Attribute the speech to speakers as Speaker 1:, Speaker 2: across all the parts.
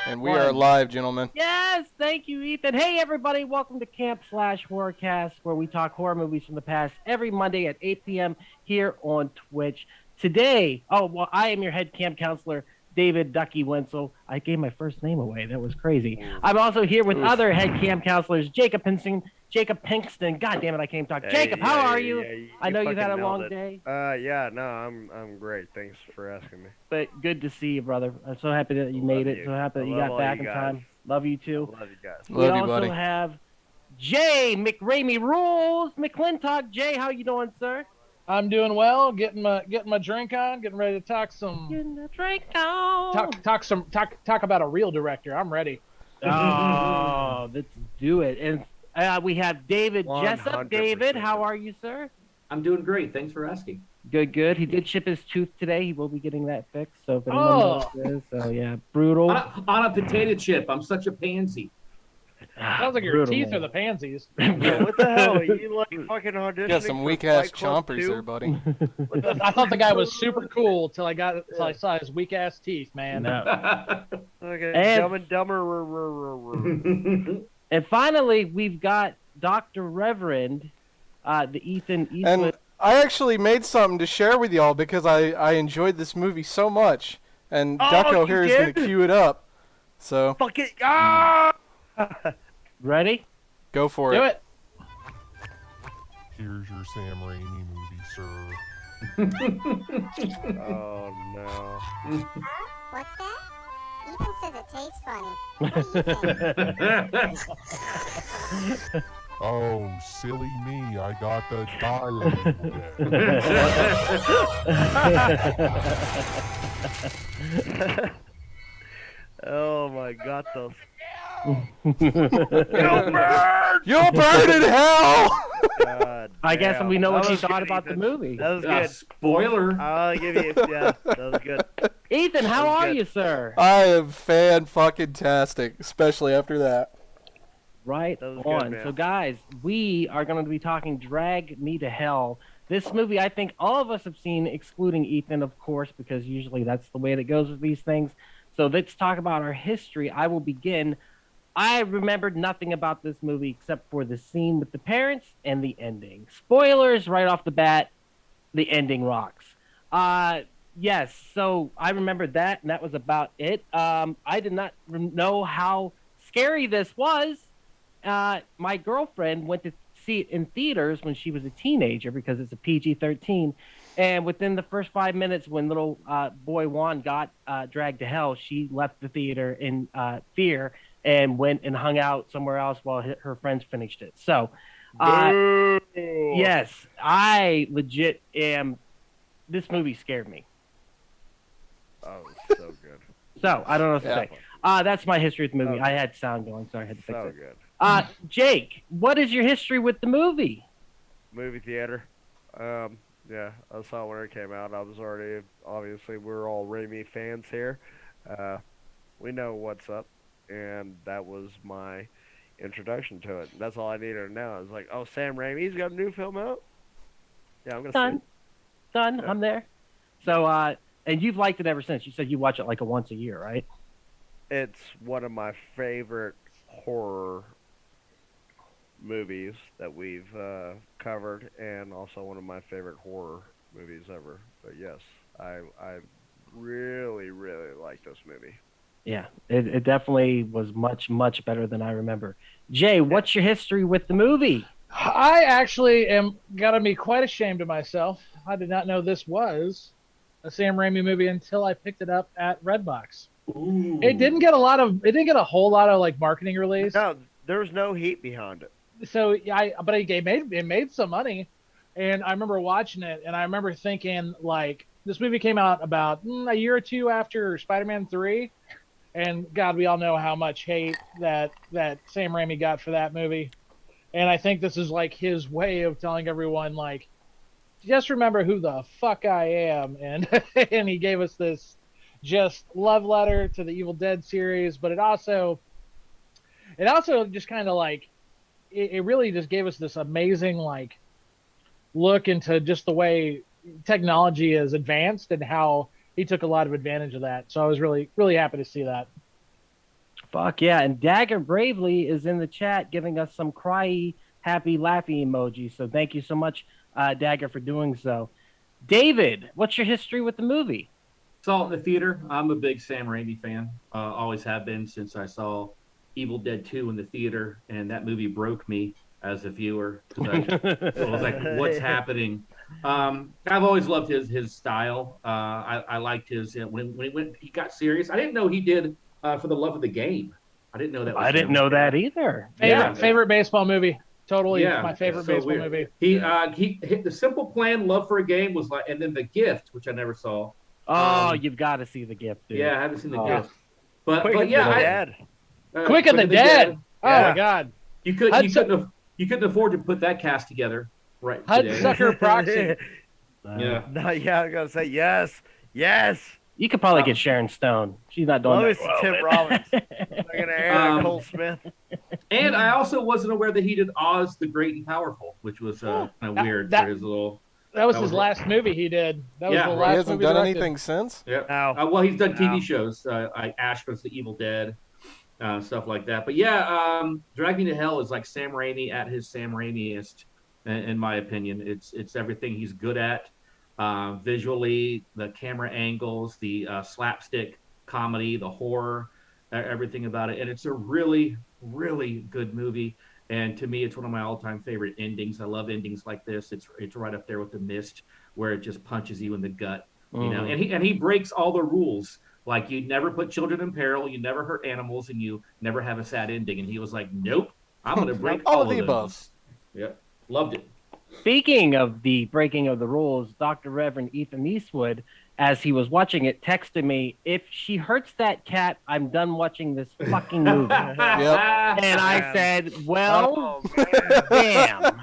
Speaker 1: And we are live, gentlemen.
Speaker 2: Yes, thank you, Ethan. Hey, everybody, welcome to Camp Slash Horrorcast, where we talk horror movies from the past every Monday at 8 p.m. here on Twitch. Today, I am your head camp counselor, David Ducky Wenzel. I gave my first name away. That was crazy. I'm also here with other head camp counselors, Jacob Pinkston. God damn it, I can't talk. Hey, Jacob, how are you? I know you've had a long day.
Speaker 3: I'm great. Thanks for asking me.
Speaker 2: But good to see you, brother. I'm so happy that you made it. So happy that you got back in time. Love you too.
Speaker 3: Love you guys.
Speaker 2: We also have Jay McRamey Rules McClintock. Jay, how you doing, sir?
Speaker 4: I'm doing well. Getting my drink on. Getting ready to talk some.
Speaker 2: Getting the drink on.
Speaker 4: Talk about a real director. I'm ready.
Speaker 2: Oh, let's do it. And we have David Jessup. David, how are you, sir?
Speaker 5: I'm doing great. Thanks for asking.
Speaker 2: Good. He did chip his tooth today. He will be getting that fixed. So if anyone knows this, so yeah, brutal.
Speaker 5: On a potato chip. I'm such a pansy.
Speaker 4: Sounds like your teeth are the pansies.
Speaker 3: Yeah, what the hell? Are you like fucking auditioning?
Speaker 1: Got some weak ass chompers there, buddy.
Speaker 4: I thought the guy was super cool till I saw his weak ass teeth, man.
Speaker 3: No. Okay, Dumb and Dumber.
Speaker 2: And finally, we've got Dr. Reverend, the Ethan Eastwood.
Speaker 1: And I actually made something to share with y'all because I enjoyed this movie so much. And Ducko here is going to cue it up. So.
Speaker 3: Fuck it. Ah!
Speaker 2: Ready?
Speaker 1: Go for
Speaker 4: it. Do
Speaker 1: it.
Speaker 6: Here's your Sam Raimi movie, sir.
Speaker 3: Oh, no.
Speaker 7: What's that? Ethan says it tastes funny.
Speaker 6: Oh, silly me. I got the dialogue.
Speaker 3: Oh, my God, those.
Speaker 1: You'll burn in hell!
Speaker 3: God,
Speaker 2: I guess we know what you thought about the movie.
Speaker 3: That was good.
Speaker 5: Spoiler.
Speaker 3: I'll give you, that was good.
Speaker 2: Ethan, how are you, sir?
Speaker 1: I am fan-fucking-tastic, especially after that.
Speaker 2: Right on. So, guys, we are going to be talking Drag Me to Hell. This movie, I think all of us have seen, excluding Ethan, of course, because usually that's the way that goes with these things. So let's talk about our history. I will begin. I remembered nothing about this movie except for the scene with the parents and the ending. Spoilers right off the bat, the ending rocks. Yes, so I remembered that, and that was about it. I did not know how scary this was. My girlfriend went to see it in theaters when she was a teenager because it's a PG-13. And within the first 5 minutes, when little boy Juan got dragged to hell, she left the theater in fear and went and hung out somewhere else while her friends finished it. So, yes, I legit am. This movie scared me.
Speaker 3: Oh, so good.
Speaker 2: So, I don't know what to say. That's my history with the movie. I had sound going, so I had to fix it.
Speaker 3: Good.
Speaker 2: Jake, what is your history with the movie?
Speaker 3: Movie theater. Yeah, I saw it when it came out. I was already, obviously, we're all Raimi fans here. We know what's up, and that was my introduction to it. That's all I needed to know. I was like, oh, Sam Raimi's got a new film out? Yeah, I'm going to see it.
Speaker 2: Done.
Speaker 3: Yeah.
Speaker 2: I'm there. So, and you've liked it ever since. You said you watch it like once a year, right?
Speaker 3: It's one of my favorite horror movies that we've covered, and also one of my favorite horror movies ever. But yes, I really, really like this movie.
Speaker 2: Yeah, it definitely was much, much better than I remember. Jay, what's your history with the movie?
Speaker 4: I actually am gotta be quite ashamed of myself. I did not know this was a Sam Raimi movie until I picked it up at Redbox.
Speaker 5: Ooh.
Speaker 4: It didn't get a whole lot of like marketing release.
Speaker 3: No, there was no heat behind it.
Speaker 4: So it made some money, and I remember watching it, and I remember thinking like this movie came out about a year or two after Spider-Man 3, and God, we all know how much hate that Sam Raimi got for that movie, and I think this is like his way of telling everyone like, just remember who the fuck I am, and and he gave us this just love letter to the Evil Dead series, but it also just kind of like. It really just gave us this amazing like look into just the way technology is advanced and how he took a lot of advantage of that. So I was really, really happy to see that.
Speaker 2: Fuck yeah. And Dagger Bravely is in the chat giving us some cryy, happy, laughy emojis. So thank you so much, Dagger, for doing so. David, what's your history with the movie?
Speaker 5: Saw it in the theater. I'm a big Sam Raimi fan. Always have been since I saw Evil Dead 2 in the theater, and that movie broke me as a viewer. I was like, what's happening? I've always loved his style. I liked his when he got serious. I didn't know he did For the Love of the Game. I didn't know that.
Speaker 2: I didn't know that either.
Speaker 4: Favorite baseball movie. Totally, my favorite baseball movie.
Speaker 5: He hit The Simple Plan, Love for a Game was like, and then The Gift, which I never saw.
Speaker 2: Oh, you've got to see The Gift, dude.
Speaker 5: Yeah, I haven't seen The Gift. But yeah,
Speaker 4: Quick and the Dead. Oh my God.
Speaker 5: You couldn't afford to put that cast together, right?
Speaker 4: Hudsucker Proxy.
Speaker 8: Yeah, I gotta say yes.
Speaker 2: You could probably get Sharon Stone. She's not doing that.
Speaker 8: Well, Tim Robbins. I'm gonna air Cole Smith.
Speaker 5: And I also wasn't aware that he did Oz the Great and Powerful, which was kind of weird for his little.
Speaker 4: That was his last movie he did. That was the last
Speaker 1: he hasn't
Speaker 4: movie
Speaker 1: done
Speaker 4: directed.
Speaker 1: anything since?
Speaker 5: Yeah. Well, he's done TV shows, like Ash vs. the Evil Dead, stuff like that. But yeah, Drag Me to Hell is like Sam Raimi at his Sam Raimiest, in my opinion. It's everything he's good at. Visually, the camera angles, the slapstick comedy, the horror, everything about it. And it's a really, really good movie. And to me, it's one of my all-time favorite endings. I love endings like this. It's right up there with The Mist, where it just punches you in the gut. You know, and he breaks all the rules. Like, you never put children in peril, you never hurt animals, and you never have a sad ending. And he was like, nope, I'm going to break all of the above. Yep, loved it.
Speaker 2: Speaking of the breaking of the rules, Dr. Reverend Ethan Eastwood, as he was watching it, texted me, if she hurts that cat, I'm done watching this fucking movie.
Speaker 1: Yep.
Speaker 2: And I said, well, damn.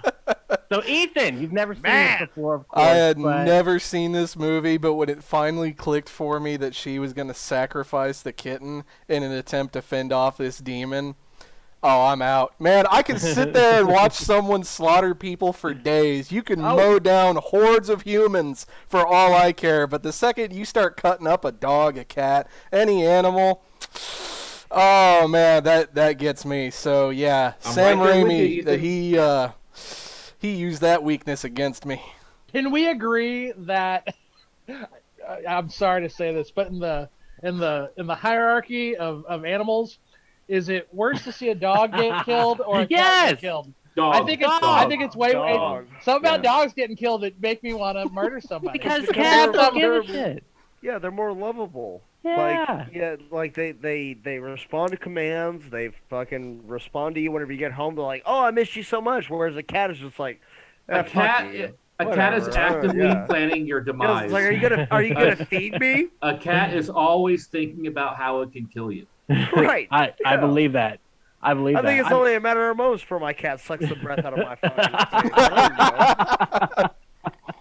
Speaker 2: So, Ethan, you've never seen this before, of course.
Speaker 1: I had never seen this movie, but when it finally clicked for me that she was going to sacrifice the kitten in an attempt to fend off this demon, oh, I'm out. Man, I can sit there and watch someone slaughter people for days. You can mow down hordes of humans for all I care, but the second you start cutting up a dog, a cat, any animal, oh, man, that gets me. So, yeah, Sam Raimi, he used that weakness against me.
Speaker 4: Can we agree that I'm sorry to say this, but in the hierarchy of animals, is it worse to see a dog get killed or a cat get killed?
Speaker 5: Dog.
Speaker 4: I think it's way something about dogs getting killed that make me want to murder somebody.
Speaker 2: Because cats don't give a shit.
Speaker 8: Yeah, they're more lovable.
Speaker 2: Yeah.
Speaker 8: Like they respond to commands. They fucking respond to you whenever you get home. They're like, "Oh, I missed you so much." Whereas a cat is just like,
Speaker 5: a cat is actively planning your demise.
Speaker 8: It's like, are you gonna feed me?
Speaker 5: A cat is always thinking about how it can kill you.
Speaker 8: Right.
Speaker 2: I believe that. I
Speaker 8: think it's only a matter of moments before my cat sucks the breath out of my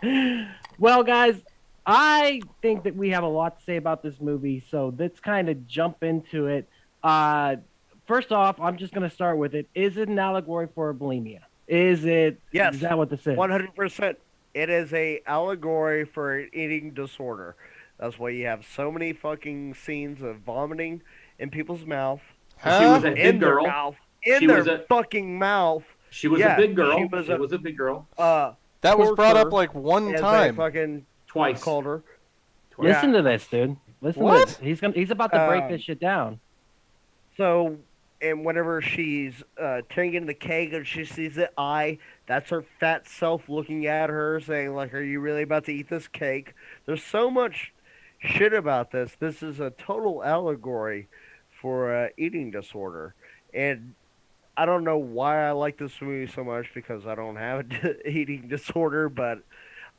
Speaker 8: fucking.
Speaker 2: Well, guys, I think that we have a lot to say about this movie, so let's kind of jump into it. First off, I'm just going to start with it. Is it an allegory for bulimia? Is it?
Speaker 8: Yes.
Speaker 2: Is that what this is?
Speaker 8: 100%. It is a allegory for an eating disorder. That's why you have so many fucking scenes of vomiting in people's mouth.
Speaker 5: Huh? She was a big girl.
Speaker 8: In their fucking mouth.
Speaker 5: She was a big girl. She was a big girl.
Speaker 1: That was brought up like one time.
Speaker 8: Fucking
Speaker 5: twice.
Speaker 8: Called her.
Speaker 2: Listen to this, dude. Listen to this. He's about to break this shit down.
Speaker 8: So, and whenever she's turning into the cake and she sees the eye, that's her fat self looking at her saying, like, are you really about to eat this cake? There's so much shit about this. This is a total allegory for eating disorder. And I don't know why I like this movie so much because I don't have an eating disorder, but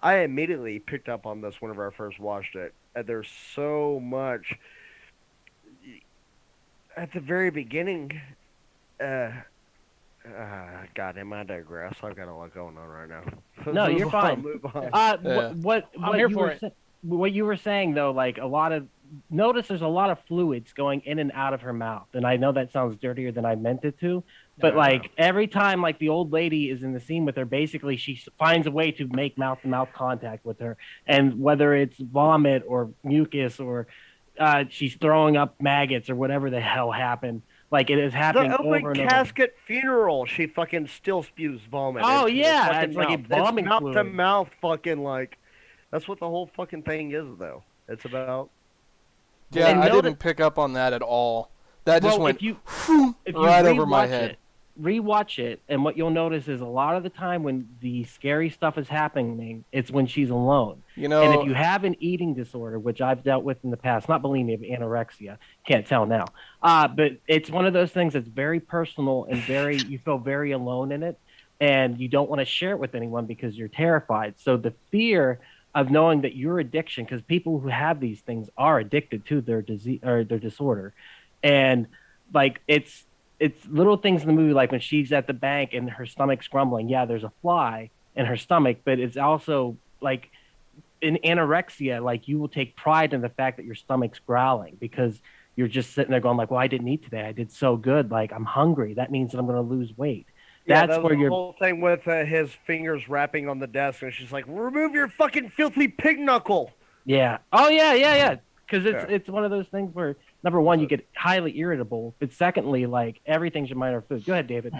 Speaker 8: I immediately picked up on this whenever I first watched it. And there's so much at the very beginning. Goddamn, I digress. I've got a lot going on right now.
Speaker 2: No, you're fine.
Speaker 8: Move on.
Speaker 2: What you were saying though, like notice there's a lot of fluids going in and out of her mouth, and I know that sounds dirtier than I meant it to, but every time like the old lady is in the scene with her, basically she finds a way to make mouth-to-mouth contact with her, and whether it's vomit or mucus or she's throwing up maggots or whatever the hell happened, Like it is happening
Speaker 8: The
Speaker 2: over
Speaker 8: open
Speaker 2: and over.
Speaker 8: casket funeral, she fucking still spews vomit.
Speaker 2: Oh,
Speaker 8: into her
Speaker 2: yeah,
Speaker 8: fucking
Speaker 2: it's like a
Speaker 8: mouth.
Speaker 2: bombing
Speaker 8: It's mouth
Speaker 2: fluid.
Speaker 8: to mouth, fucking like. That's what the whole fucking thing is, though. It's about.
Speaker 1: Yeah,
Speaker 2: And
Speaker 1: I
Speaker 2: notice-
Speaker 1: didn't pick up on that at all. That just went
Speaker 2: if you
Speaker 1: right over my
Speaker 2: rewatch
Speaker 1: head.
Speaker 2: Rewatch it, and what you'll notice is a lot of the time when the scary stuff is happening, it's when she's alone.
Speaker 1: You know,
Speaker 2: And if you have an eating disorder, which I've dealt with in the past, not bulimia, but anorexia, can't tell now. But it's one of those things that's very personal and you feel very alone in it, and you don't want to share it with anyone because you're terrified. So the fear of knowing that your addiction, because people who have these things are addicted to their disease or their disorder, and like it's little things in the movie, like when she's at the bank and her stomach's grumbling. Yeah, there's a fly in her stomach, but it's also like in anorexia, like you will take pride in the fact that your stomach's growling because you're just sitting there going like, well, I didn't eat today. I did so good. Like I'm hungry. That means that I'm going to lose weight.
Speaker 8: Yeah,
Speaker 2: That's
Speaker 8: that was
Speaker 2: where
Speaker 8: the
Speaker 2: you're.
Speaker 8: whole thing with his fingers rapping on the desk, and she's like, "Remove your fucking filthy pig knuckle."
Speaker 2: Yeah. Oh yeah. Because it's one of those things where number one, you get highly irritable, but secondly, like everything's your minor food. Go ahead, David.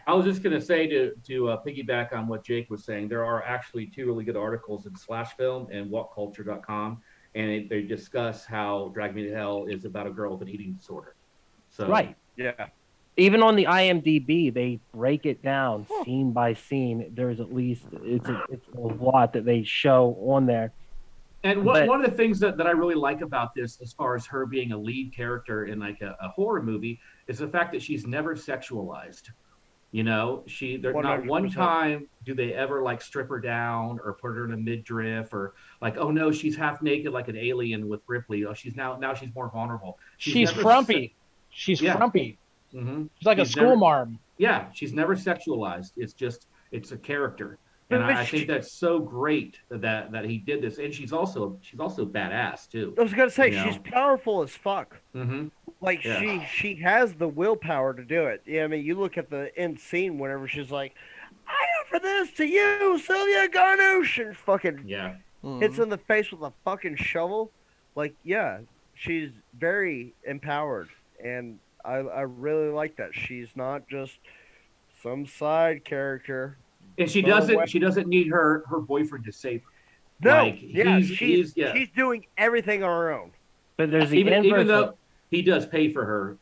Speaker 5: I was just going to say to piggyback on what Jake was saying, there are actually 2 really good articles in Slash Film and WhatCulture.com, and they discuss how Drag Me to Hell is about a girl with an eating disorder. So
Speaker 2: Right.
Speaker 8: Yeah.
Speaker 2: Even on the IMDb, they break it down scene by scene. There's at least it's a lot that they show on there.
Speaker 5: And one of the things that I really like about this, as far as her being a lead character in like a horror movie, is the fact that she's never sexualized. You know, not one
Speaker 8: 100%.
Speaker 5: time do they ever like strip her down or put her in a midriff or like, oh no, she's half naked like an alien with Ripley. Oh, she's now she's more vulnerable.
Speaker 4: She's
Speaker 5: never
Speaker 4: frumpy. She's frumpy.
Speaker 5: Mm-hmm.
Speaker 4: She's like a school marm.
Speaker 5: Yeah, she's never sexualized. It's a character. And I think that's so great that he did this. And she's also badass too.
Speaker 8: I was gonna say she's powerful as fuck.
Speaker 5: Mm-hmm.
Speaker 8: Like she has the willpower to do it. Yeah, I mean, you look at the end scene whenever she's like, "I offer this to you, Sylvia Garnouche," and fucking hits in the face with a fucking shovel. Like, yeah, she's very empowered, and I really like that. She's not just some side character.
Speaker 5: And she doesn't need her boyfriend to save her.
Speaker 8: No,
Speaker 5: like,
Speaker 8: she's doing everything on her own.
Speaker 2: But there's the
Speaker 5: even though he does pay for her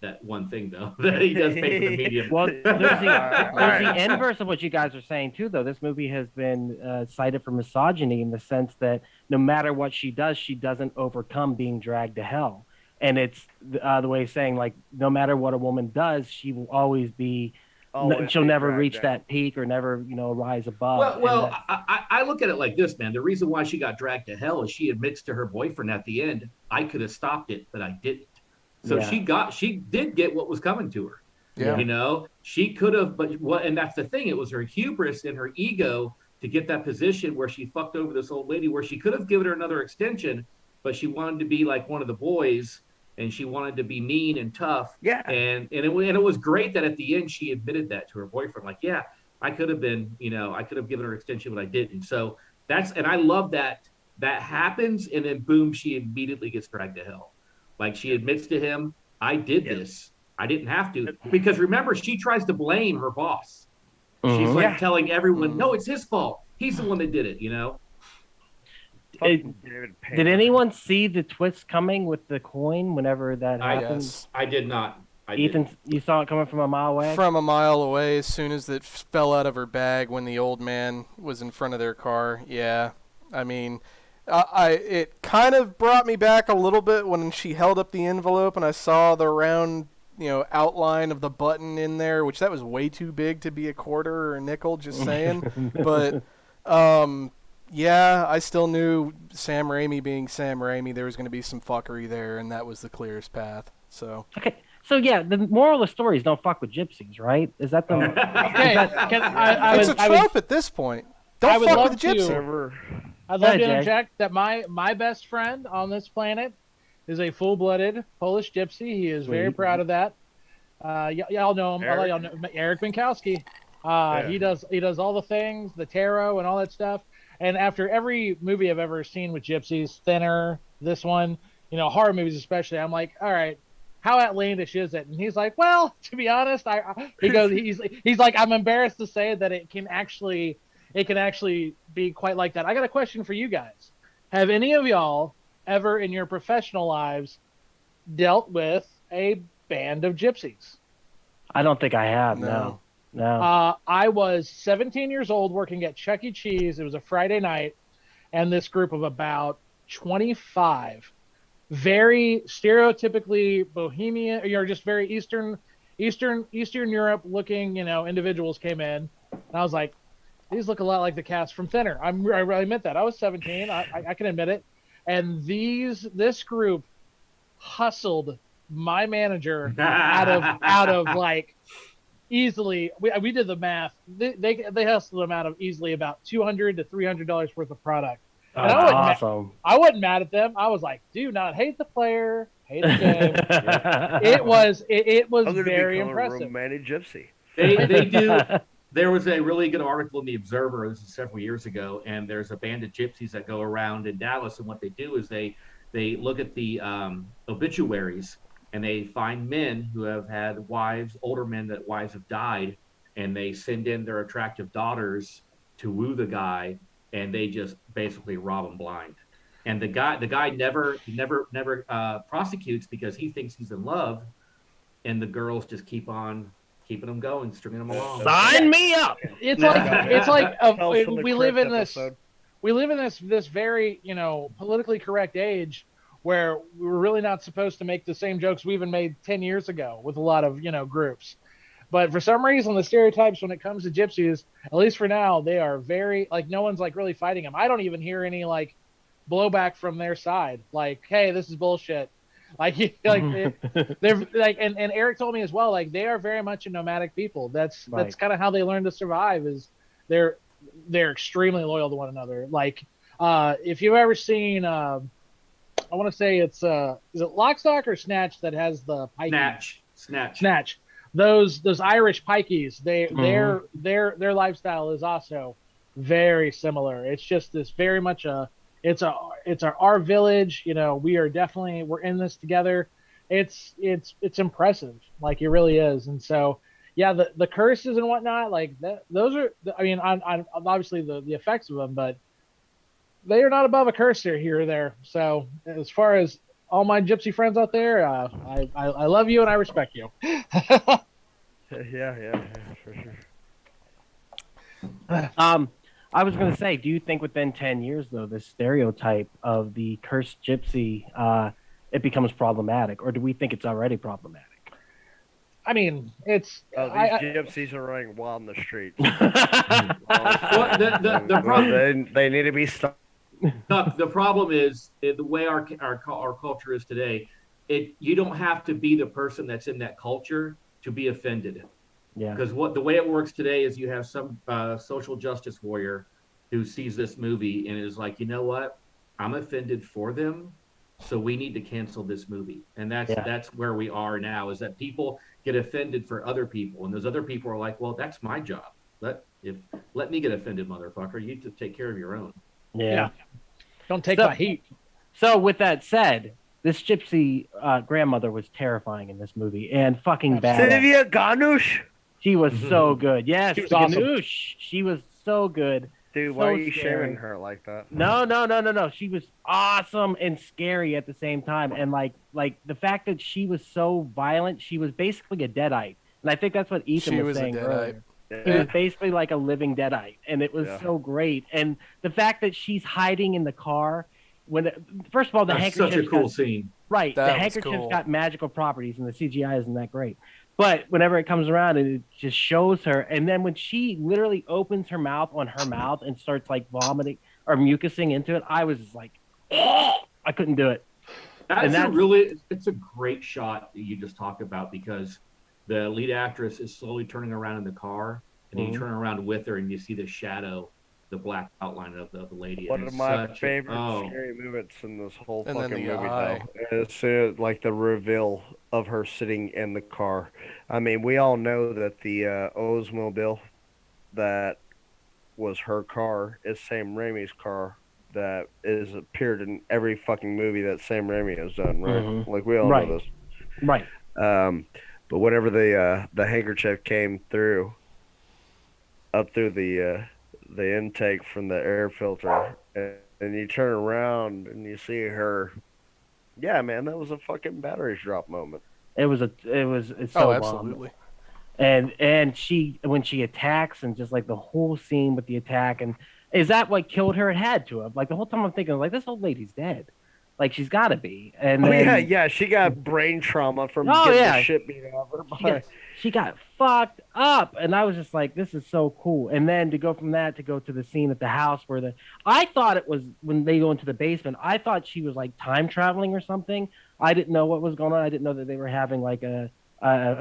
Speaker 5: that one thing though. That he does pay for the medium.
Speaker 2: Well, there's the inverse of what you guys are saying too, though. This movie has been cited for misogyny in the sense that no matter what she does, she doesn't overcome being dragged to hell. And it's the way of saying, like, no matter what a woman does, she will always be. She'll never reach that peak or never, rise above.
Speaker 5: Well, I look at it like this, man. The reason why she got dragged to hell is she admits to her boyfriend at the end, I could have stopped it, but I didn't. So she did get what was coming to her. Yeah. She could have, and that's the thing. It was her hubris and her ego to get that position where she fucked over this old lady, where she could have given her another extension, but she wanted to be like one of the boys. And she wanted to be mean and tough. Yeah. And it was great that at the end she admitted that to her boyfriend. Like, yeah, I could have been, I could have given her extension, but I didn't. So and I love that happens. And then boom, she immediately gets dragged to hell. Like she admits to him, I did this. I didn't have to. Because remember, she tries to blame her boss. She's like telling everyone, no, it's his fault. He's the one that did it,
Speaker 2: Did anyone see the twist coming with the coin whenever that happened?
Speaker 5: I did not.
Speaker 2: Ethan, you saw it coming from a mile away?
Speaker 1: From a mile away, as soon as it fell out of her bag when the old man was in front of their car. Yeah. I mean, it kind of brought me back a little bit when she held up the envelope and I saw the round, outline of the button in there, which that was way too big to be a quarter or a nickel, just saying. But, yeah, I still knew Sam Raimi being Sam Raimi, there was going to be some fuckery there, and that was the clearest path. So
Speaker 2: okay, so yeah, the moral of the story is don't fuck with gypsies, right? Is that the?
Speaker 4: Okay,
Speaker 1: it's a trope at this point. Don't fuck with a gypsy.
Speaker 4: I'd love to interject that my best friend on this planet is a full-blooded Polish gypsy. He is very proud of that. Y'all know him. I'll let y'all know Eric Minkowski. He does all the things, the tarot and all that stuff. And after every movie I've ever seen with gypsies, Thinner, this one, horror movies especially, I'm like, all right, how outlandish is it? And he's like, well, to be honest, he's like, I'm embarrassed to say that it can actually be quite like that. I got a question for you guys. Have any of y'all ever in your professional lives dealt with a band of gypsies?
Speaker 2: I don't think I have. No.
Speaker 4: I was 17 years old working at Chuck E. Cheese. It was a Friday night, and this group of about 25 very stereotypically bohemian, just very Eastern Europe looking, individuals came in, and I was like, these look a lot like the cast from Thinner. I really meant that. I was 17. I can admit it. And this group hustled my manager out of like easily. We did the math. They hustled them out of easily about $200 to $300 worth of product. And
Speaker 2: awesome.
Speaker 4: I wasn't mad at them. I was like, do not hate the player, hate the game. It was very impressive.
Speaker 8: Romantic gypsy.
Speaker 5: They do. There was a really good article in the Observer. This is several years ago, and there's a band of gypsies that go around in Dallas, and what they do is they look at the obituaries, and they find men who have had wives, older men that wives have died, and they send in their attractive daughters to woo the guy, and they just basically rob him blind. And the guy never prosecutes because he thinks he's in love, and the girls just keep on keeping them going, stringing them along.
Speaker 2: Sign me up.
Speaker 4: It's like we live in this very politically correct age where we're really not supposed to make the same jokes we even made 10 years ago with a lot of groups. But for some reason, the stereotypes when it comes to gypsies, at least for now, they are very no one's really fighting them. I don't even hear any blowback from their side. Like, hey, this is bullshit. They're like, and Eric told me as well. They are very much a nomadic people. That's kind of how they learn to survive. Is they're extremely loyal to one another. If you've ever seen, I want to say it's is it Lock, Stock, or Snatch that has the pikey? Snatch. Those Irish pikeys, their lifestyle is also very similar. It's just this very much our village. We are we're in this together. It's impressive. It really is. And so, yeah, the curses and whatnot, those are, on obviously the effects of them, but they are not above a curse here or there. So as far as all my gypsy friends out there, I love you and I respect you.
Speaker 8: Yeah, for sure.
Speaker 2: I was going to say, do you think within 10 years, though, this stereotype of the cursed gypsy, it becomes problematic, or do we think it's already problematic?
Speaker 4: I mean, it's...
Speaker 8: gypsies are running wild in the streets.
Speaker 5: Well, the problem...
Speaker 8: They need to be stopped.
Speaker 5: The problem is, the way our culture is today, you don't have to be the person that's in that culture to be offended.
Speaker 2: Yeah.
Speaker 5: Because the way it works today is you have some social justice warrior who sees this movie and is like, you know what? I'm offended for them, so we need to cancel this movie. And that's where we are now, is that people get offended for other people, and those other people are like, well, that's my job. Let me get offended, motherfucker. You just take care of your own.
Speaker 4: Yeah. Don't take my heat.
Speaker 2: So with that said, this gypsy grandmother was terrifying in this movie and fucking bad.
Speaker 8: Sylvia Ganush.
Speaker 2: She was so good. Yes,
Speaker 4: she was awesome.
Speaker 2: Ganush. She was so good.
Speaker 8: Dude, why are you shaming her like that?
Speaker 2: No. She was awesome and scary at the same time. And like the fact that she was so violent, she was basically a deadite. And I think that's what Ethan was saying earlier. He was basically like a living deadite, and it was so great. And the fact that she's hiding in the car first of all, the handkerchief.
Speaker 5: Such a cool scene.
Speaker 2: Right, the handkerchief's got magical properties, and the CGI isn't that great. But whenever it comes around, and it just shows her, and then when she literally opens her mouth on her mouth and starts vomiting or mucusing into it, I was just like, I couldn't do it.
Speaker 5: It's a great shot that you just talked about, because the lead actress is slowly turning around in the car, and you turn around with her, and you see the shadow, the black outline of the lady.
Speaker 8: One of my favorite scary moments in this whole fucking movie, though, is the reveal of her sitting in the car. I mean, we all know that the Oldsmobile that was her car is Sam Raimi's car that is appeared in every fucking movie that Sam Raimi has done, right? We all know this.
Speaker 2: Right.
Speaker 8: But whenever the handkerchief came up through the intake from the air filter, and you turn around and you see her. Yeah, man, that was a fucking battery drop moment.
Speaker 2: It's so
Speaker 1: absolutely.
Speaker 2: And she, when she attacks, and just like the whole scene with the attack, and is that what killed her? It had to have. Like the whole time I'm thinking, like, this old lady's dead. Like, she's got to be. And then,
Speaker 8: yeah, she got brain trauma from getting the shit beat out of her.
Speaker 2: She got fucked up, and I was just like, this is so cool. And then to go from that to go to the scene at the house where I thought it was when they go into the basement. I thought she was like time traveling or something. I didn't know what was going on. I didn't know that they were having like a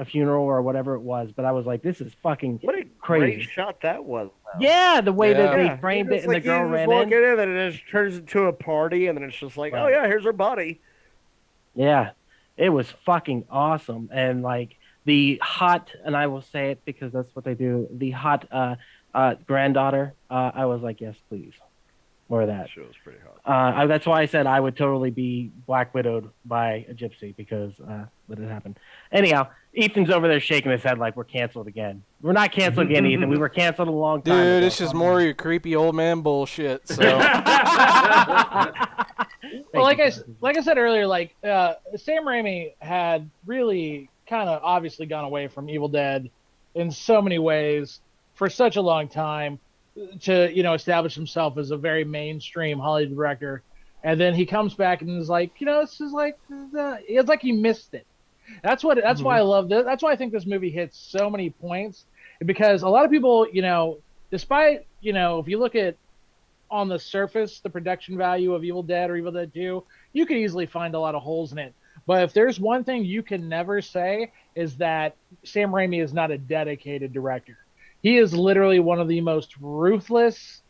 Speaker 2: funeral or whatever it was. But I was like, this is fucking
Speaker 8: what a
Speaker 2: crazy.
Speaker 8: Great shot that was. Though.
Speaker 2: Yeah, the way that they framed it, and
Speaker 8: like
Speaker 2: the girl ran
Speaker 8: in, and then it just turns into a party, and then it's just like, oh yeah, here's her body.
Speaker 2: Yeah, it was fucking awesome, and like the hot, and I will say it because that's what they do. The hot granddaughter. I was like, yes, please, more of that.
Speaker 8: She was pretty hot.
Speaker 2: That's why I said I would totally be Black Widowed by a gypsy because let it happen. Anyhow, Ethan's over there shaking his head like we're canceled again. We're not canceled again, Ethan. We were canceled a long time ago.
Speaker 1: Dude, it's just more of your creepy old man bullshit. So.
Speaker 4: Well, like I said earlier, like Sam Raimi had really kind of obviously gone away from Evil Dead in so many ways for such a long time to establish himself as a very mainstream Hollywood director, and then he comes back and is like, this is like it's like he missed it. That's why I love this. That's why I think this movie hits so many points, because a lot of people, despite if you look at on the surface the production value of Evil Dead or Evil Dead 2, you could easily find a lot of holes in it. But if there's one thing you can never say is that Sam Raimi is not a dedicated director. He is literally one of the most ruthless,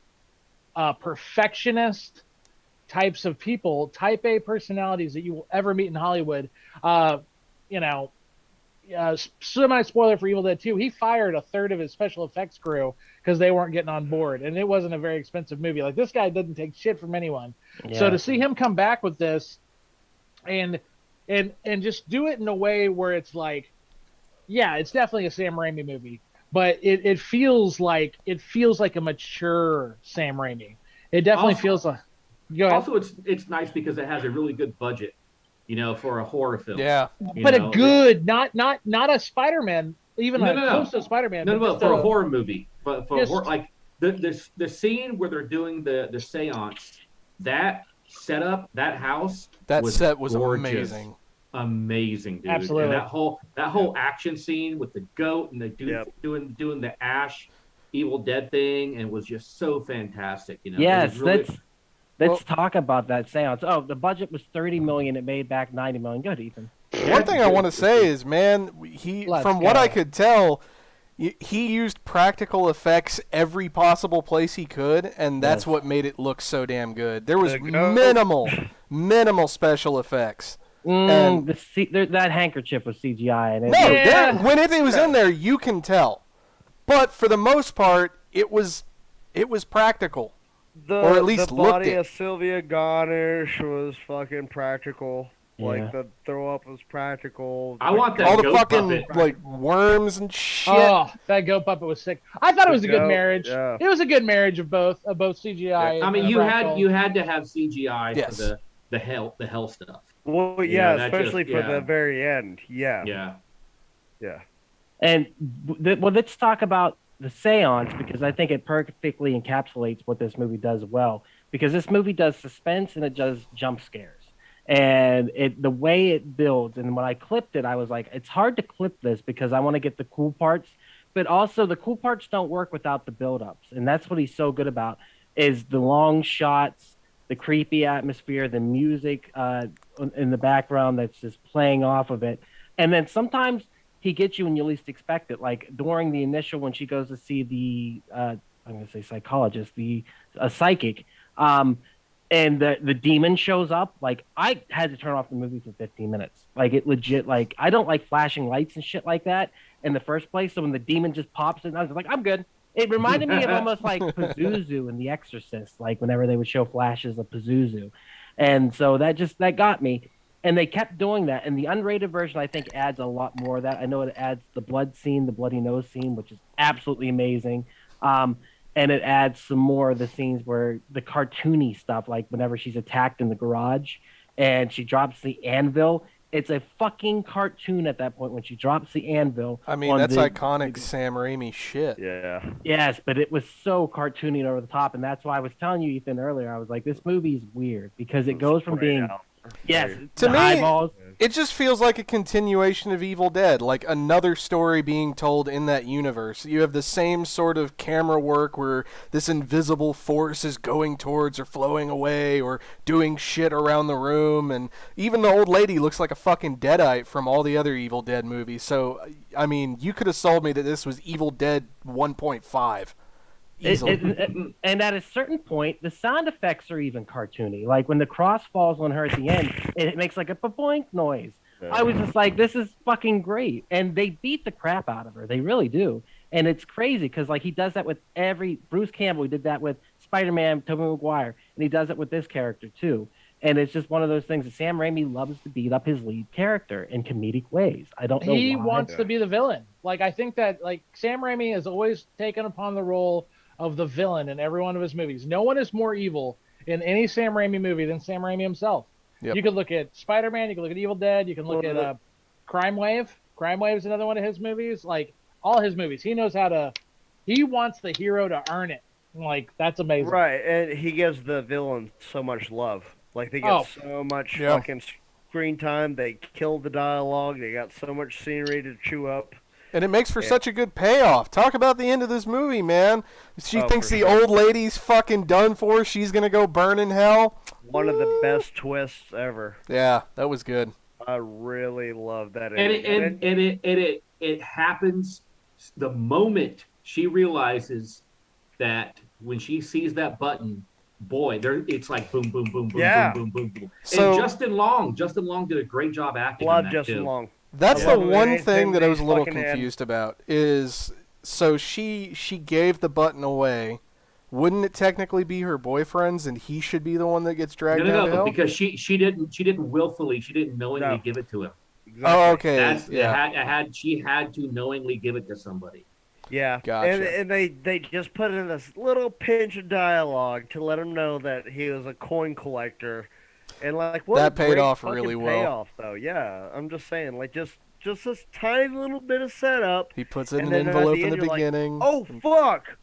Speaker 4: perfectionist types of people, type A personalities that you will ever meet in Hollywood. Semi-spoiler for Evil Dead 2, he fired a third of his special effects crew because they weren't getting on board, and it wasn't a very expensive movie. Like, this guy doesn't take shit from anyone. Yeah. So to see him come back with this and just do it in a way where it's like, yeah, it's definitely a Sam Raimi movie, but it feels like a mature Sam Raimi. It definitely feels like. Go ahead.
Speaker 5: Also, it's nice because it has a really good budget, for a horror film.
Speaker 1: Yeah,
Speaker 4: but a good, not a Spider-Man, even close to Spider-Man.
Speaker 5: No, for a horror movie, but for horror, like the scene where they're doing the seance, that setup, that house,
Speaker 1: set was
Speaker 5: gorgeous.
Speaker 1: Amazing,
Speaker 5: dude.
Speaker 4: Absolutely.
Speaker 5: And that whole action scene with the goat and the dude doing the Ash Evil Dead thing, and was just so fantastic.
Speaker 2: Yes, let's talk about that seance. Oh, the budget was $30 million. It made back $90 million. Good, Ethan.
Speaker 1: One thing I want to say is, man, what I could tell, he used practical effects every possible place he could, and that's what made it look so damn good. There was minimal special effects.
Speaker 2: That handkerchief was CGI. And
Speaker 1: when it was in there, you can tell. But for the most part, it was practical. Or at least
Speaker 8: the body of Sylvia Ganesh was fucking practical. Yeah. Like the throw up was practical.
Speaker 5: I want that
Speaker 1: all
Speaker 5: goat
Speaker 1: the fucking
Speaker 5: puppet.
Speaker 1: like worms and shit.
Speaker 4: Oh, that goat puppet was sick. I thought it was a good marriage. Yeah. It was a good marriage of both CGI.
Speaker 5: Yeah. I mean, you had to have CGI for the hell stuff.
Speaker 8: Well, especially for the very end. Yeah.
Speaker 2: And let's talk about the seance, because I think it perfectly encapsulates what this movie does well. Because this movie does suspense and it does jump scares. And the way it builds, and when I clipped it, I was like, it's hard to clip this because I want to get the cool parts, but also the cool parts don't work without the build-ups. And that's what he's so good about, is the long shots, the creepy atmosphere, the music in the background that's just playing off of it. And then sometimes he gets you when you least expect it. Like during the initial, when she goes to see the, I'm going to say psychologist, a psychic, and the demon shows up. Like, I had to turn off the movie for 15 minutes. Like, it legit, like, I don't like flashing lights and shit like that in the first place. So when the demon just pops in, I was like, I'm good. It reminded me of almost like Pazuzu in The Exorcist, like whenever they would show flashes of Pazuzu. And so that got me. And they kept doing that. And the unrated version, I think, adds a lot more of that. I know it adds the blood scene, the bloody nose scene, which is absolutely amazing. And it adds some more of the scenes where the cartoony stuff, like whenever she's attacked in the garage and she drops the anvil. It's a fucking cartoon at that point when she drops the anvil.
Speaker 1: I mean, that's iconic Sam Raimi shit.
Speaker 3: Yeah.
Speaker 2: Yes, but it was so cartoony and over the top, and that's why I was telling you, Ethan, earlier. I was like, this movie's weird because it goes from being
Speaker 1: to me,
Speaker 2: eyeballs.
Speaker 1: It just feels like a continuation of Evil Dead, like another story being told in that universe. You have the same sort of camera work where this invisible force is going towards or flowing away or doing shit around the room, and even the old lady looks like a fucking deadite from all the other Evil Dead movies. So, I mean, you could have sold me that this was Evil Dead 1.5.
Speaker 2: And at a certain point, the sound effects are even cartoony. Like when the cross falls on her at the end, it makes like a boink noise. I was just like, this is fucking great. And they beat the crap out of her. They really do. And it's crazy because like he does that with Bruce Campbell. He did that with Spider-Man, Tobey Maguire. And he does it with this character too. And it's just one of those things that Sam Raimi loves to beat up his lead character in comedic ways. I don't know
Speaker 4: He
Speaker 2: why.
Speaker 4: wants to be the villain. Like, I think that like Sam Raimi has always taken upon the role of the villain in every one of his movies. No one is more evil in any Sam Raimi movie than Sam Raimi himself.
Speaker 1: Yep.
Speaker 4: You could look at Spider-Man, you can look at Evil Dead, you can look at Crime Wave. Crime Wave is another one of his movies. Like, all his movies, he knows how to... He wants the hero to earn it. Like, that's amazing.
Speaker 8: Right, and he gives the villain so much love. Like, they get so much fucking screen time, they kill the dialogue, they got so much scenery to chew up.
Speaker 1: And it makes for such a good payoff. Talk about the end of this movie, man. She thinks the old lady's fucking done for. She's going to go burn in hell.
Speaker 8: One of the best twists ever.
Speaker 1: Yeah, that was good.
Speaker 8: I really love that.
Speaker 5: And it happens the moment she realizes that when she sees that button, boy, it's like boom, boom, boom, boom, boom, boom, boom, boom.
Speaker 1: So,
Speaker 5: and Justin Long did a great job acting.
Speaker 8: Love Justin Long.
Speaker 1: That's the one thing that I was a little confused about is, so she gave the button away. Wouldn't it technically be her boyfriend's, and he should be the one that gets dragged down to hell?
Speaker 5: Because she didn't willfully, she didn't knowingly give it to him.
Speaker 8: Exactly.
Speaker 1: Oh, okay.
Speaker 5: She had to knowingly give it to somebody.
Speaker 8: Yeah,
Speaker 1: gotcha.
Speaker 8: And they just put in this little pinch of dialogue to let him know that he was a coin collector. And like what
Speaker 1: that paid off really well.
Speaker 8: Payoff, though, yeah. I'm just saying, like just this tiny little bit of setup.
Speaker 1: He puts it in an envelope in the beginning.
Speaker 8: Like, oh fuck!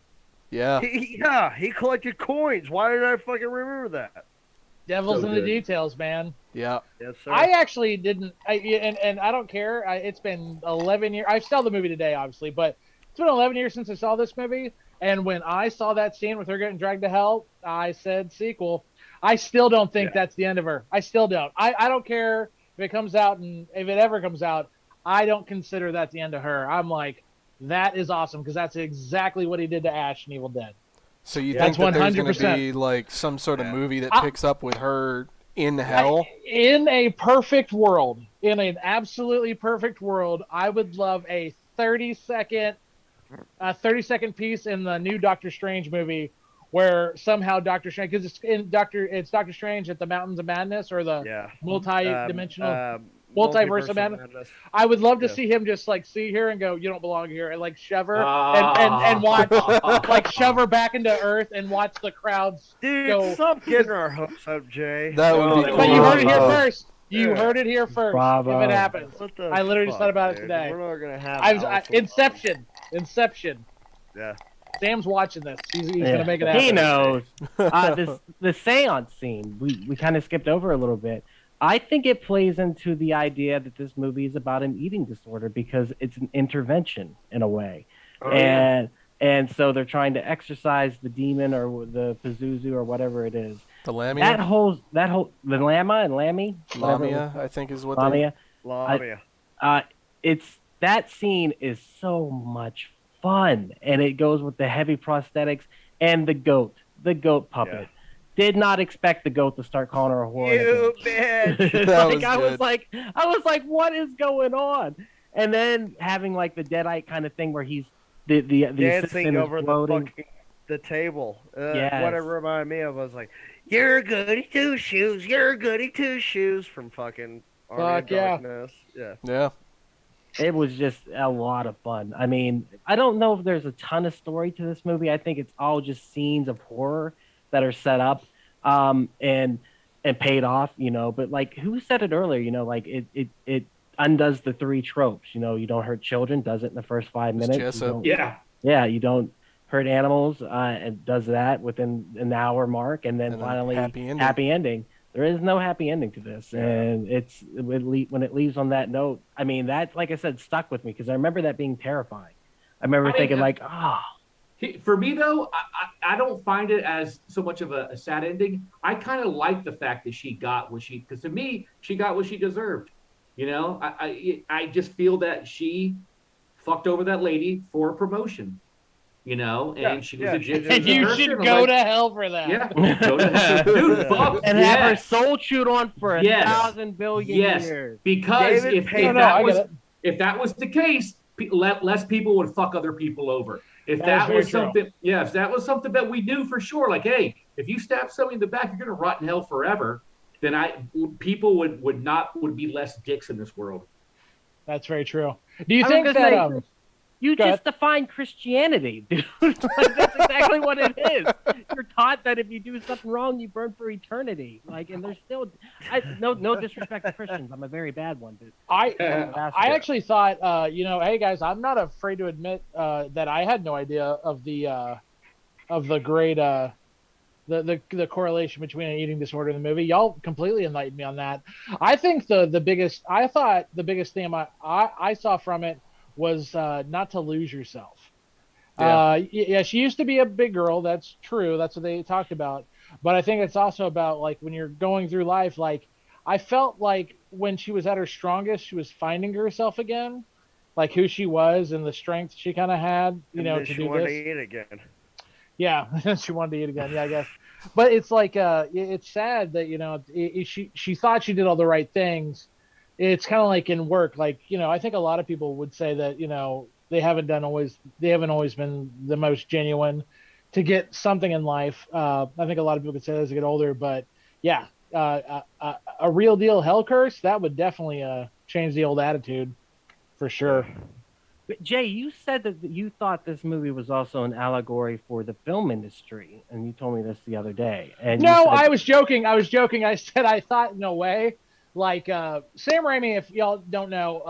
Speaker 1: Yeah.
Speaker 8: He collected coins. Why did I fucking remember that?
Speaker 4: Devil's in the details, man.
Speaker 1: Yeah.
Speaker 8: Yes, sir.
Speaker 4: I actually didn't, and I don't care. It's been 11 years. I saw the movie today, obviously, but it's been 11 years since I saw this movie. And when I saw that scene with her getting dragged to hell, I said sequel. I still don't think that's the end of her. I still don't. I don't care if it comes out, and if it ever comes out, I don't consider that the end of her. I'm like, that is awesome, because that's exactly what he did to Ash in Evil Dead.
Speaker 1: So you think that there's going to be like some sort of movie that picks up with her in hell?
Speaker 4: In a perfect world, in an absolutely perfect world, I would love a 30-second piece in the new Doctor Strange movie where somehow Doctor Strange, because it's Doctor Strange at the Mountains of Madness or the multi-dimensional multiverse of madness. I would love to see him just like see her and go, "You don't belong here," and like shove her and watch like shove her back into Earth and watch the crowds go.
Speaker 8: Stop getting our hopes up, Jay.
Speaker 1: That would be cool.
Speaker 4: But you heard it here first. You heard it here first.
Speaker 2: Bravo.
Speaker 4: If it happens, I literally just thought about it today.
Speaker 8: We're not gonna have
Speaker 4: Inception.
Speaker 8: Yeah.
Speaker 4: Sam's watching this. He's gonna make it happen.
Speaker 2: He knows. The seance scene we kind of skipped over a little bit. I think it plays into the idea that this movie is about an eating disorder because it's an intervention in a way, and so they're trying to exorcise the demon or the Pazuzu or whatever it is.
Speaker 1: The Lamia.
Speaker 2: The Lama and Lammy.
Speaker 1: Lamia, I think is what.
Speaker 2: Lamia.
Speaker 8: Lamia.
Speaker 2: That scene is so much fun, and it goes with the heavy prosthetics and the goat puppet. Yeah. Did not expect the goat to start calling her a whore.
Speaker 8: You bitch.
Speaker 2: I was like, what is going on? And then having like the Deadite kind of thing where he's the
Speaker 8: dancing over the table.
Speaker 2: Yes.
Speaker 8: What it reminded me of was like, "You're a goody two shoes. You're a goody two shoes" from fucking
Speaker 3: Army of
Speaker 4: Fuck yeah.
Speaker 3: Darkness. Yeah.
Speaker 1: Yeah.
Speaker 2: It was just a lot of fun. I mean, I don't know if there's a ton of story to this movie. I think it's all just scenes of horror that are set up and paid off, you know. But like, who said it earlier? You know, like it undoes the three tropes. You know, you don't hurt children, does it in the first 5 minutes. Yeah, you don't hurt animals, and does that within an hour mark, and then finally happy ending. There is no happy ending to this, and when it leaves on that note. I mean, that, like I said, stuck with me because I remember that being terrifying. I remember thinking,
Speaker 5: For me though, I don't find it as so much of a sad ending. I kind of like the fact that she got what because to me she got what she deserved. You know, I just feel that she fucked over that lady for a promotion. You know, and she was a ginger.
Speaker 4: And you should go to hell for that.
Speaker 5: Yeah, go to hell. Dude, fuck.
Speaker 2: And have her soul chewed on for 1,000 billion years.
Speaker 5: Because if that was the case, less people would fuck other people over. If that was something that we knew for sure, like, hey, if you stab somebody in the back, you're gonna rot in hell forever. Then people would be less dicks in this world.
Speaker 4: That's very true. Do you think that?
Speaker 2: You just define Christianity, dude. That's exactly what it is. You're taught that if you do something wrong, you burn for eternity. Like, and there's still, no disrespect to Christians. I'm a very bad one. But
Speaker 4: I actually thought, hey guys, I'm not afraid to admit that I had no idea of the great the correlation between an eating disorder and the movie. Y'all completely enlightened me on that. I think the biggest theme I saw from it was not to lose yourself. She used to be a big girl. That's true. That's what they talked about. But I think it's also about, like, when you're going through life, like, I felt like when she was at her strongest, she was finding herself again, like who she was and the strength she kind of had, to do this. She wanted to eat again. Yeah, she wanted to eat again. Yeah, I guess. But it's like, it's sad that, she thought she did all the right things. It's kind of like in work, like, I think a lot of people would say that, they haven't always been the most genuine to get something in life. I think a lot of people could say that as they get older, but yeah, a real deal hell curse, that would definitely change the old attitude for sure.
Speaker 2: But Jay, you said that you thought this movie was also an allegory for the film industry, and you told me this the other day. And
Speaker 4: no, I was joking. I said I thought, no way. Like Sam Raimi, if y'all don't know,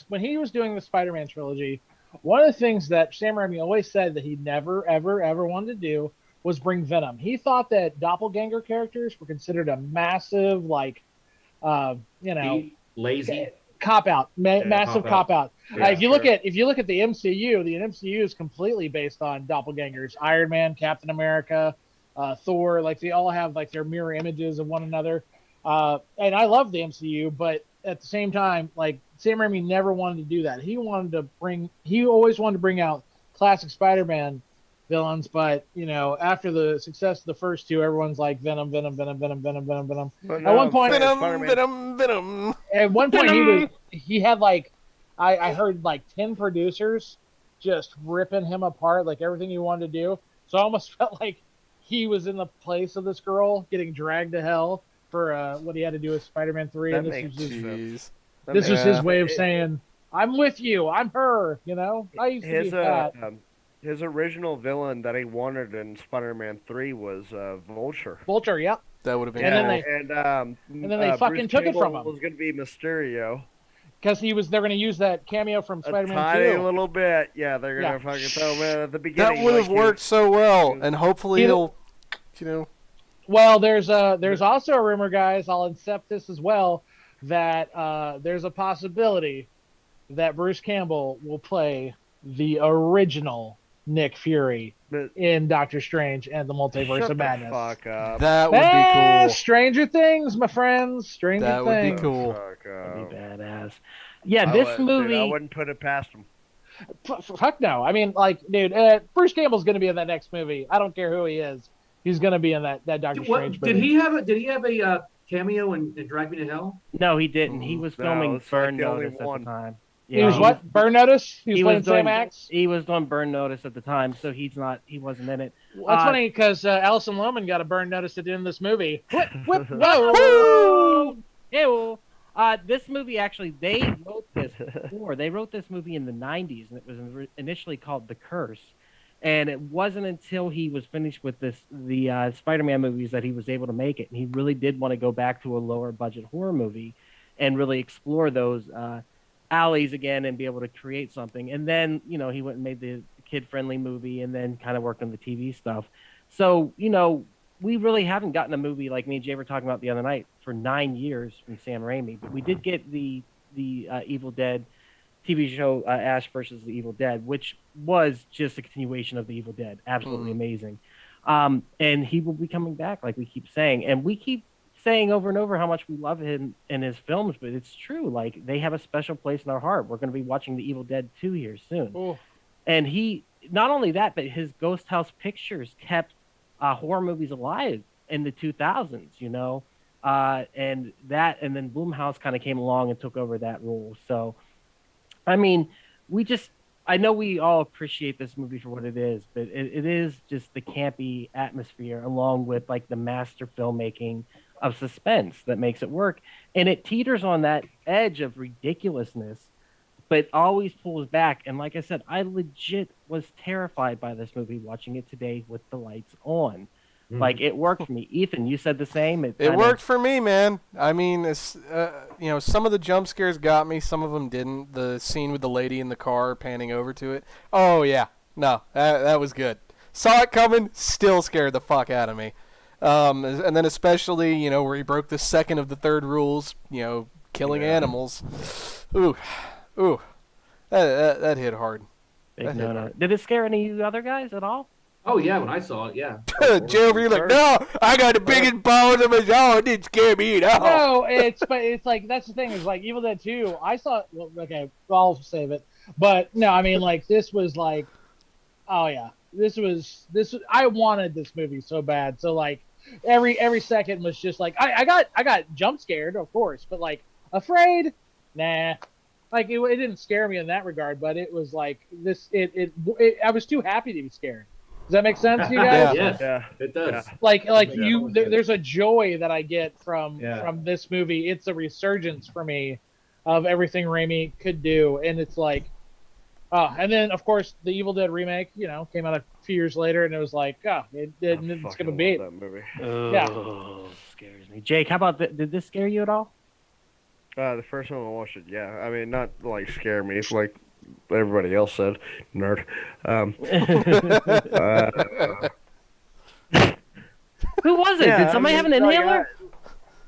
Speaker 4: when he was doing the Spider-Man trilogy, one of the things that Sam Raimi always said that he never, ever, ever wanted to do was bring Venom. He thought that doppelganger characters were considered a massive,
Speaker 5: lazy
Speaker 4: cop out, massive cop out. If you look at the MCU is completely based on doppelgangers. Iron Man, Captain America, Thor, like they all have like their mirror images of one another. And I love the MCU, but at the same time, like Sam Raimi never wanted to do that. He always wanted to bring out classic Spider-Man villains, but after the success of the first two, everyone's like Venom.
Speaker 1: Venom.
Speaker 4: At one point, At one point, he had like I heard like 10 producers just ripping him apart, like everything he wanted to do. So I almost felt like he was in the place of this girl getting dragged to hell for what he had to do with Spider-Man 3. And this was his way of saying, I'm with you. I'm her. I used to be that.
Speaker 8: His original villain that he wanted in Spider-Man 3 was Vulture.
Speaker 4: Vulture, yep.
Speaker 1: That would have been
Speaker 4: and then they fucking took it from him.
Speaker 8: Was going to be Mysterio.
Speaker 4: Because they're going to use that cameo from Spider-Man 2.
Speaker 8: A tiny little bit. Yeah, they're going to fucking throw him in at the beginning.
Speaker 1: That would have worked so well, and hopefully he'll.
Speaker 4: Well, there's also a rumor, guys. I'll accept this as well, that there's a possibility that Bruce Campbell will play the original Nick Fury in Doctor Strange and the Multiverse of Madness.
Speaker 8: Fuck up.
Speaker 1: That would be cool.
Speaker 4: Stranger Things, my friends. Stranger Things.
Speaker 1: That would be cool.
Speaker 2: That'd be badass. Yeah, this movie.
Speaker 8: Dude, I wouldn't put it past him.
Speaker 4: Fuck no. I mean, like, dude, Bruce Campbell's going to be in that next movie. I don't care who he is. He's going to be in that Doctor Strange movie.
Speaker 5: Did he have a cameo in Drag Me to Hell?
Speaker 2: No, he didn't. He was filming Burn Notice at the time.
Speaker 4: Yeah, he was what? Burn Notice? He was playing Sam Axe?
Speaker 2: He was doing Burn Notice at the time, so he wasn't in it.
Speaker 4: Well, that's funny because Alison Lohman got a Burn Notice at the end of this movie. Whoa!
Speaker 2: Ew. This movie actually, they wrote this before. They wrote this movie in the 90s, and it was initially called The Curse. And it wasn't until he was finished with the Spider-Man movies that he was able to make it. And he really did want to go back to a lower budget horror movie and really explore those alleys again and be able to create something. And then, he went and made the kid-friendly movie and then kind of worked on the TV stuff. So, we really haven't gotten a movie like me and Jay were talking about the other night for 9 years from Sam Raimi. But we did get the Evil Dead TV show, Ash versus the Evil Dead, which was just a continuation of the Evil Dead. Absolutely amazing. And he will be coming back, like we keep saying. And we keep saying over and over how much we love him in his films, but it's true. Like, they have a special place in our heart. We're going to be watching the Evil Dead 2 here soon.
Speaker 4: Oh.
Speaker 2: And he, not only that, but his Ghost House Pictures kept horror movies alive in the 2000s, and then Blumhouse kind of came along and took over that role. So, I mean, I know we all appreciate this movie for what it is, but it is just the campy atmosphere along with like the master filmmaking of suspense that makes it work. And it teeters on that edge of ridiculousness, but always pulls back. And like I said, I legit was terrified by this movie watching it today with the lights on. Like, it worked for me. Ethan, you said the same.
Speaker 1: It worked for me, man. I mean, it's, some of the jump scares got me. Some of them didn't. The scene with the lady in the car panning over to it. Oh, yeah. No, that was good. Saw it coming, still scared the fuck out of me. And then especially, where he broke the second of the third rules, killing animals. Ooh. That hit hard.
Speaker 2: Did it scare any of you other guys at all?
Speaker 5: Oh yeah, when I saw it, yeah.
Speaker 1: Jay over here like, no, I got the biggest balls of his own. It didn't scare me at all.
Speaker 4: No, it's like, that's the thing, is like Evil Dead 2. I saw it. Well, okay, I'll save it. But no, I mean, like, this was like, oh yeah, this was. I wanted this movie so bad. So like, every second was just like, I got jump scared, of course, but like afraid, nah. Like, it didn't scare me in that regard, but it was like this. I was too happy to be scared. Does that make sense to you guys?
Speaker 5: Yeah, it does.
Speaker 4: Like there's a joy that I get from this movie. It's a resurgence for me of everything Raimi could do, and it's like, and then of course the Evil Dead remake, came out a few years later, and it was like, it didn't skip a beat.
Speaker 3: That movie.
Speaker 2: Oh, scares me. Jake, how about did this scare you at all?
Speaker 3: The first time I watched it, yeah. I mean, not like scare me. It's like everybody else said, nerd.
Speaker 2: Who was it? Did somebody have an inhaler?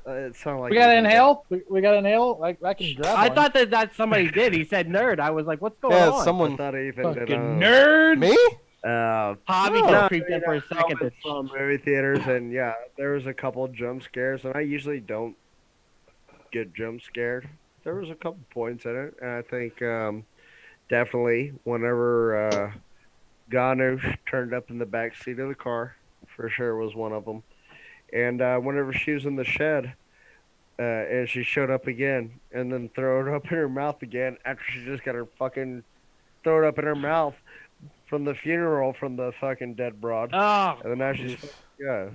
Speaker 3: It sounded like
Speaker 4: we got to inhale. We got to inhale. I can grab
Speaker 2: I
Speaker 4: one.
Speaker 2: thought that somebody did. He said nerd. I was like, what's going on?
Speaker 1: Someone.
Speaker 3: I thought Ethan
Speaker 4: Fucking
Speaker 3: did.
Speaker 4: nerd.
Speaker 1: Me?
Speaker 2: Hobby just creeped in for a second.
Speaker 3: From movie theaters, and yeah, there was a couple jump scares, and I usually don't get jump scared. There was a couple points in it, and I think definitely whenever Ganush turned up in the back seat of the car, for sure was one of them. And whenever she was in the shed, and she showed up again, and then throw it up in her mouth again after she just got her fucking throw it up in her mouth from the funeral from the fucking dead broad.
Speaker 2: Oh,
Speaker 3: and then now she's I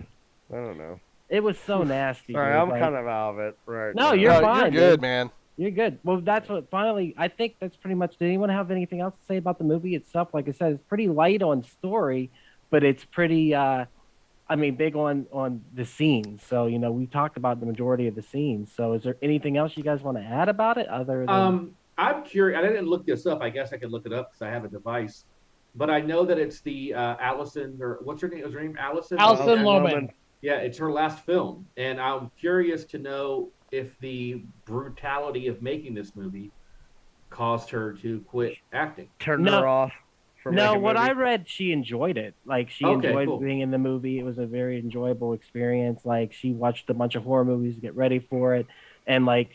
Speaker 3: don't know.
Speaker 2: it was so nasty.
Speaker 3: Sorry,
Speaker 2: dude.
Speaker 3: I'm
Speaker 2: Like,
Speaker 3: kind of out of it right
Speaker 2: No,
Speaker 3: now.
Speaker 2: you're fine.
Speaker 1: You're good,
Speaker 2: dude.
Speaker 1: man.
Speaker 2: You're good. Well, that's what finally, I think that's pretty much, did anyone have anything else to say about the movie itself? Like I said, it's pretty light on story, but it's pretty, big on the scenes. So, we talked about the majority of the scenes. So is there anything else you guys want to add about it other than...
Speaker 5: I'm curious. I didn't look this up. I guess I could look it up because I have a device. But I know that it's the Allison, or what's her name? Was her name Allison?
Speaker 4: Alison Lohman.
Speaker 5: Yeah, it's her last film. And I'm curious to know if the brutality of making this movie caused her to quit acting.
Speaker 3: Turned her off.
Speaker 2: No, what I read, she enjoyed it. Like, she enjoyed
Speaker 5: cool.
Speaker 2: being in the movie. It was a very enjoyable experience. Like, she watched a bunch of horror movies to get ready for it. And, like,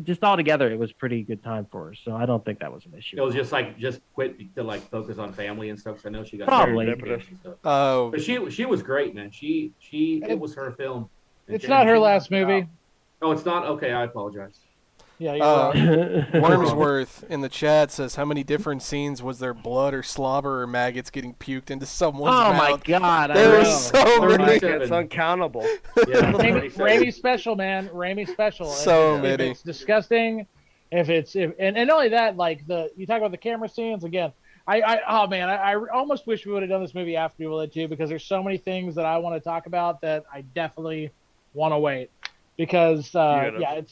Speaker 2: just altogether, it was a pretty good time for her. So I don't think that was an issue.
Speaker 5: It was just quit to, like, focus on family and stuff. So I know she got
Speaker 2: Probably.
Speaker 5: and stuff.
Speaker 1: Oh.
Speaker 5: But she was great, man. It was her film.
Speaker 4: It's not her last movie.
Speaker 5: Oh, it's not? Okay, I apologize.
Speaker 4: Yeah, you're wrong.
Speaker 1: Wormsworth in the chat says, how many different scenes was there blood or slobber or maggots getting puked into someone's mouth?
Speaker 2: Oh my God!
Speaker 1: There was so many.
Speaker 8: It's uncountable.
Speaker 5: Yeah,
Speaker 4: Raimi special, man. Raimi special.
Speaker 1: So
Speaker 4: if
Speaker 1: many.
Speaker 4: it's disgusting, and not only that, like you talk about the camera scenes again. I almost wish we would have done this movie after Evil Dead 2 because there's so many things that I want to talk about that I definitely want to wait. Because
Speaker 1: we'll have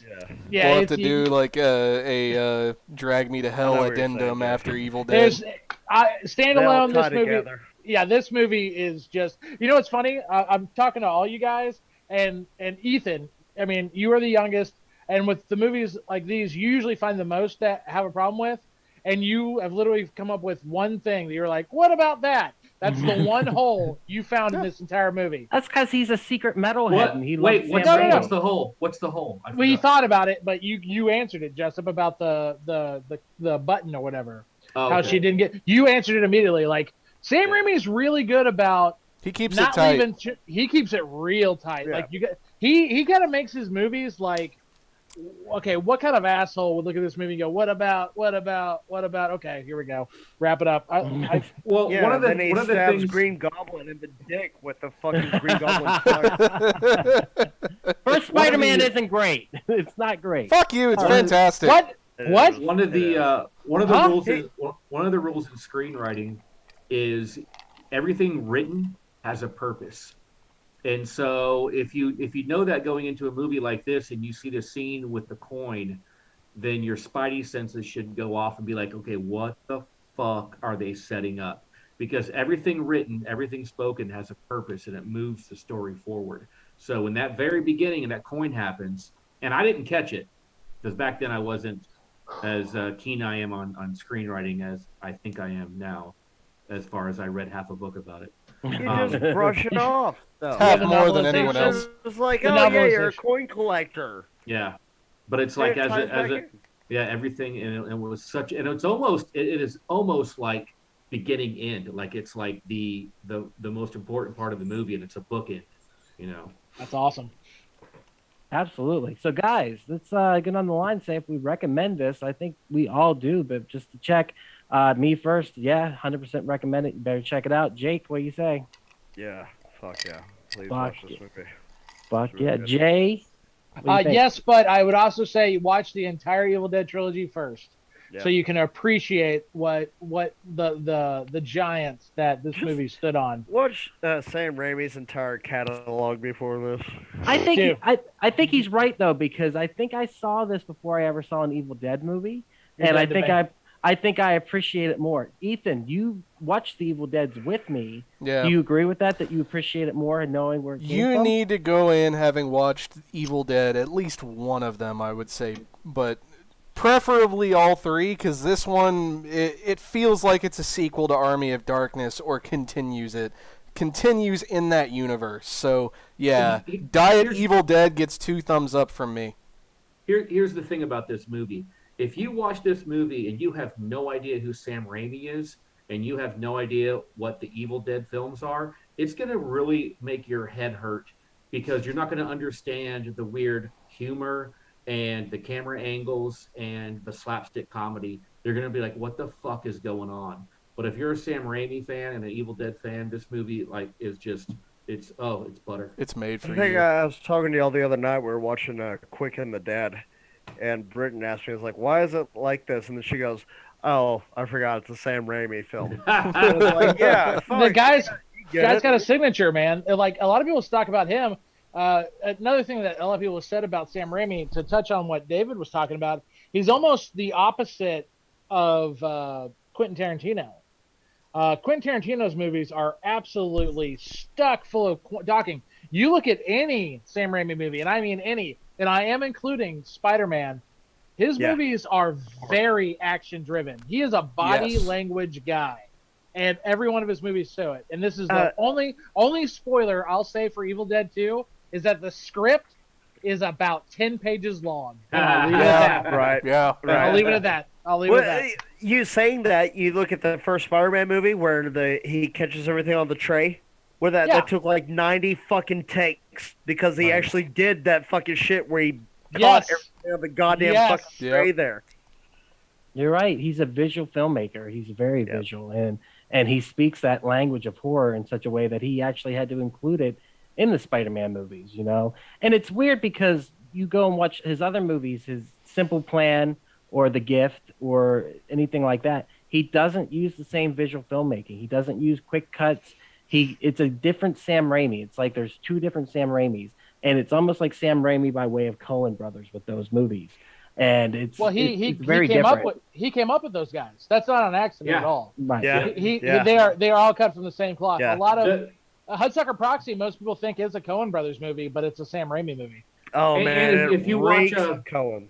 Speaker 1: to do like a Drag Me to Hell addendum after Evil Dead.
Speaker 4: There's standalone. This movie, together. Yeah, this movie is just. You know what's funny? I'm talking to all you guys and Ethan. I mean, you are the youngest, and with the movies like these, you usually find the most that have a problem with, and you have literally come up with one thing that you're like, what about that? That's the one hole you found in this entire movie.
Speaker 2: That's because he's a secret metalhead. And he
Speaker 5: what's the hole? What's the hole?
Speaker 4: Well, you thought about it, but you answered it, Jessup, about the button or whatever.
Speaker 5: Oh,
Speaker 4: how she didn't get. You answered it immediately. Like Sam Raimi is really good about.
Speaker 1: He keeps it tight.
Speaker 4: He keeps it real tight.
Speaker 8: Yeah.
Speaker 4: Like he kind of makes his movies like. Okay, what kind of asshole would look at this movie and go, what about? Okay, here we go. Wrap it up.
Speaker 8: One of the things Green Goblin in the dick with the fucking Green Goblin fire.
Speaker 2: First Spider-Man isn't great. It's not great.
Speaker 1: Fuck you! It's fantastic.
Speaker 4: What?
Speaker 5: One of the rules in screenwriting is everything written has a purpose. And so if you know that going into a movie like this and you see the scene with the coin, then your spidey senses should go off and be like, okay, what the fuck are they setting up? Because everything written, everything spoken has a purpose and it moves the story forward. So when that very beginning and that coin happens, and I didn't catch it because back then I wasn't as keen I am on screenwriting as I think I am now, as far as I read half a book about it.
Speaker 8: You just brush it off.
Speaker 1: Have more than anyone else.
Speaker 8: It's like, oh yeah, you're a coin collector.
Speaker 5: Yeah, but it's like everything, and it was such, and it's almost, it is almost like beginning end, like it's like the most important part of the movie, and it's a bookend, you know.
Speaker 4: That's awesome.
Speaker 2: Absolutely. So guys, let's get on the line. Say if we recommend this. I think we all do, but just to check. Me first, yeah, 100% recommend it. You better check it out. Jake, what do you say?
Speaker 8: Yeah, fuck yeah. Please watch this movie.
Speaker 2: Fuck yeah. Jay?
Speaker 4: Yes, but I would also say watch the entire Evil Dead trilogy first. Yeah. So you can appreciate what the giants that this movie stood on.
Speaker 8: Watch Sam Raimi's entire catalog before this.
Speaker 2: I think he's right though, because I think I saw this before I ever saw an Evil Dead movie. And I think I appreciate it more. Ethan, you watched the Evil Deads with me.
Speaker 1: Yeah.
Speaker 2: Do you agree with that you appreciate it more and knowing where it came from?
Speaker 1: You need to go in having watched Evil Dead, at least one of them, I would say. But preferably all three, because this one, it feels like it's a sequel to Army of Darkness or continues in that universe. So, yeah, Diet Evil Dead gets 2 thumbs up from me.
Speaker 5: Here's the thing about this movie. If you watch this movie and you have no idea who Sam Raimi is, and you have no idea what the Evil Dead films are, it's going to really make your head hurt because you're not going to understand the weird humor and the camera angles and the slapstick comedy. You're going to be like, what the fuck is going on? But if you're a Sam Raimi fan and an Evil Dead fan, this movie is just, it's butter.
Speaker 1: It's made for you.
Speaker 8: I think I was talking to y'all the other night. We were watching Quick and the Dead. And Britton asked me, I was like, why is it like this? And then she goes, oh, I forgot it's a Sam Raimi film. I was like, yeah.
Speaker 4: The guy's got a signature, man. Like, a lot of people talk about him. Another thing that a lot of people have said about Sam Raimi, to touch on what David was talking about, he's almost the opposite of Quentin Tarantino. Quentin Tarantino's movies are absolutely stuck full of talking. You look at any Sam Raimi movie, and I mean any, and I am including Spider-Man, his movies are very action-driven. He is a body language guy, and every one of his movies show it. And this is the only spoiler I'll say for Evil Dead 2 is that the script is about 10 pages long. And I'll leave it at that.
Speaker 8: Right.
Speaker 1: Yeah.
Speaker 8: Right.
Speaker 4: I'll leave it at that.
Speaker 8: You saying that, you look at the first Spider-Man movie where he catches everything on the tray? Where that took like 90 fucking takes because he actually did that fucking shit where he caught
Speaker 4: Yes.
Speaker 8: everything on the goddamn
Speaker 4: Yes.
Speaker 8: fucking tray there.
Speaker 2: You're right. He's a visual filmmaker. He's very visual, and he speaks that language of horror in such a way that he actually had to include it in the Spider-Man movies, you know? And it's weird because you go and watch his other movies, his Simple Plan or The Gift or anything like that. He doesn't use the same visual filmmaking. He doesn't use quick cuts. It's a different Sam Raimi. It's like there's two different Sam Raimis, and it's almost like Sam Raimi by way of Coen Brothers with those movies. And it's very different.
Speaker 4: He came up with those guys. That's not an accident at all.
Speaker 2: Right.
Speaker 8: Yeah.
Speaker 4: They are all cut from the same cloth.
Speaker 8: Yeah.
Speaker 4: A lot of Hudsucker Proxy, most people think is a Coen Brothers movie, but it's a Sam Raimi movie.
Speaker 8: Oh man,
Speaker 5: And if you watch
Speaker 8: Cohen.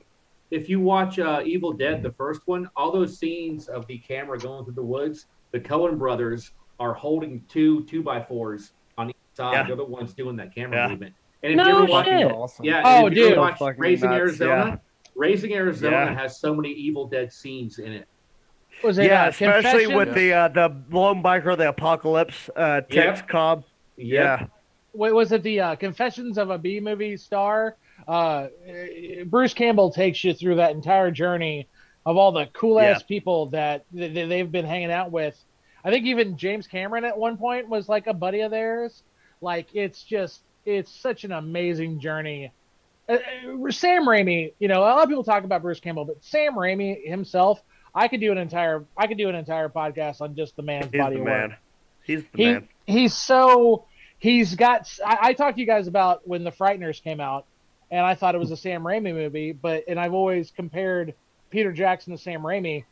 Speaker 5: If you watch Evil Dead, the first one, all those scenes of the camera going through the woods, the Coen brothers are holding two 2x4s on each side.
Speaker 8: Yeah.
Speaker 5: They're the ones doing that camera movement. And if
Speaker 2: No
Speaker 5: you ever watch,
Speaker 2: shit.
Speaker 8: Awesome.
Speaker 5: if you ever watch
Speaker 8: Fucking
Speaker 5: Raising
Speaker 8: nuts,
Speaker 5: Arizona, Raising Arizona
Speaker 8: Yeah.
Speaker 5: has so many Evil Dead scenes in it.
Speaker 4: Was it,
Speaker 8: especially with
Speaker 4: Confessions?
Speaker 8: the lone biker, the apocalypse, Tex Cobb. Yeah.
Speaker 4: Was it the Confessions of a B movie star? Bruce Campbell takes you through that entire journey of all the cool ass people that they've been hanging out with. I think even James Cameron at one point was like a buddy of theirs. Like it's such an amazing journey. Sam Raimi, you know, a lot of people talk about Bruce Campbell, but Sam Raimi himself, I could do an entire podcast on just the man's body of work.
Speaker 8: He's the man.
Speaker 4: I talked to you guys about when The Frighteners came out, and I thought it was a Sam Raimi movie, and I've always compared Peter Jackson to Sam Raimi.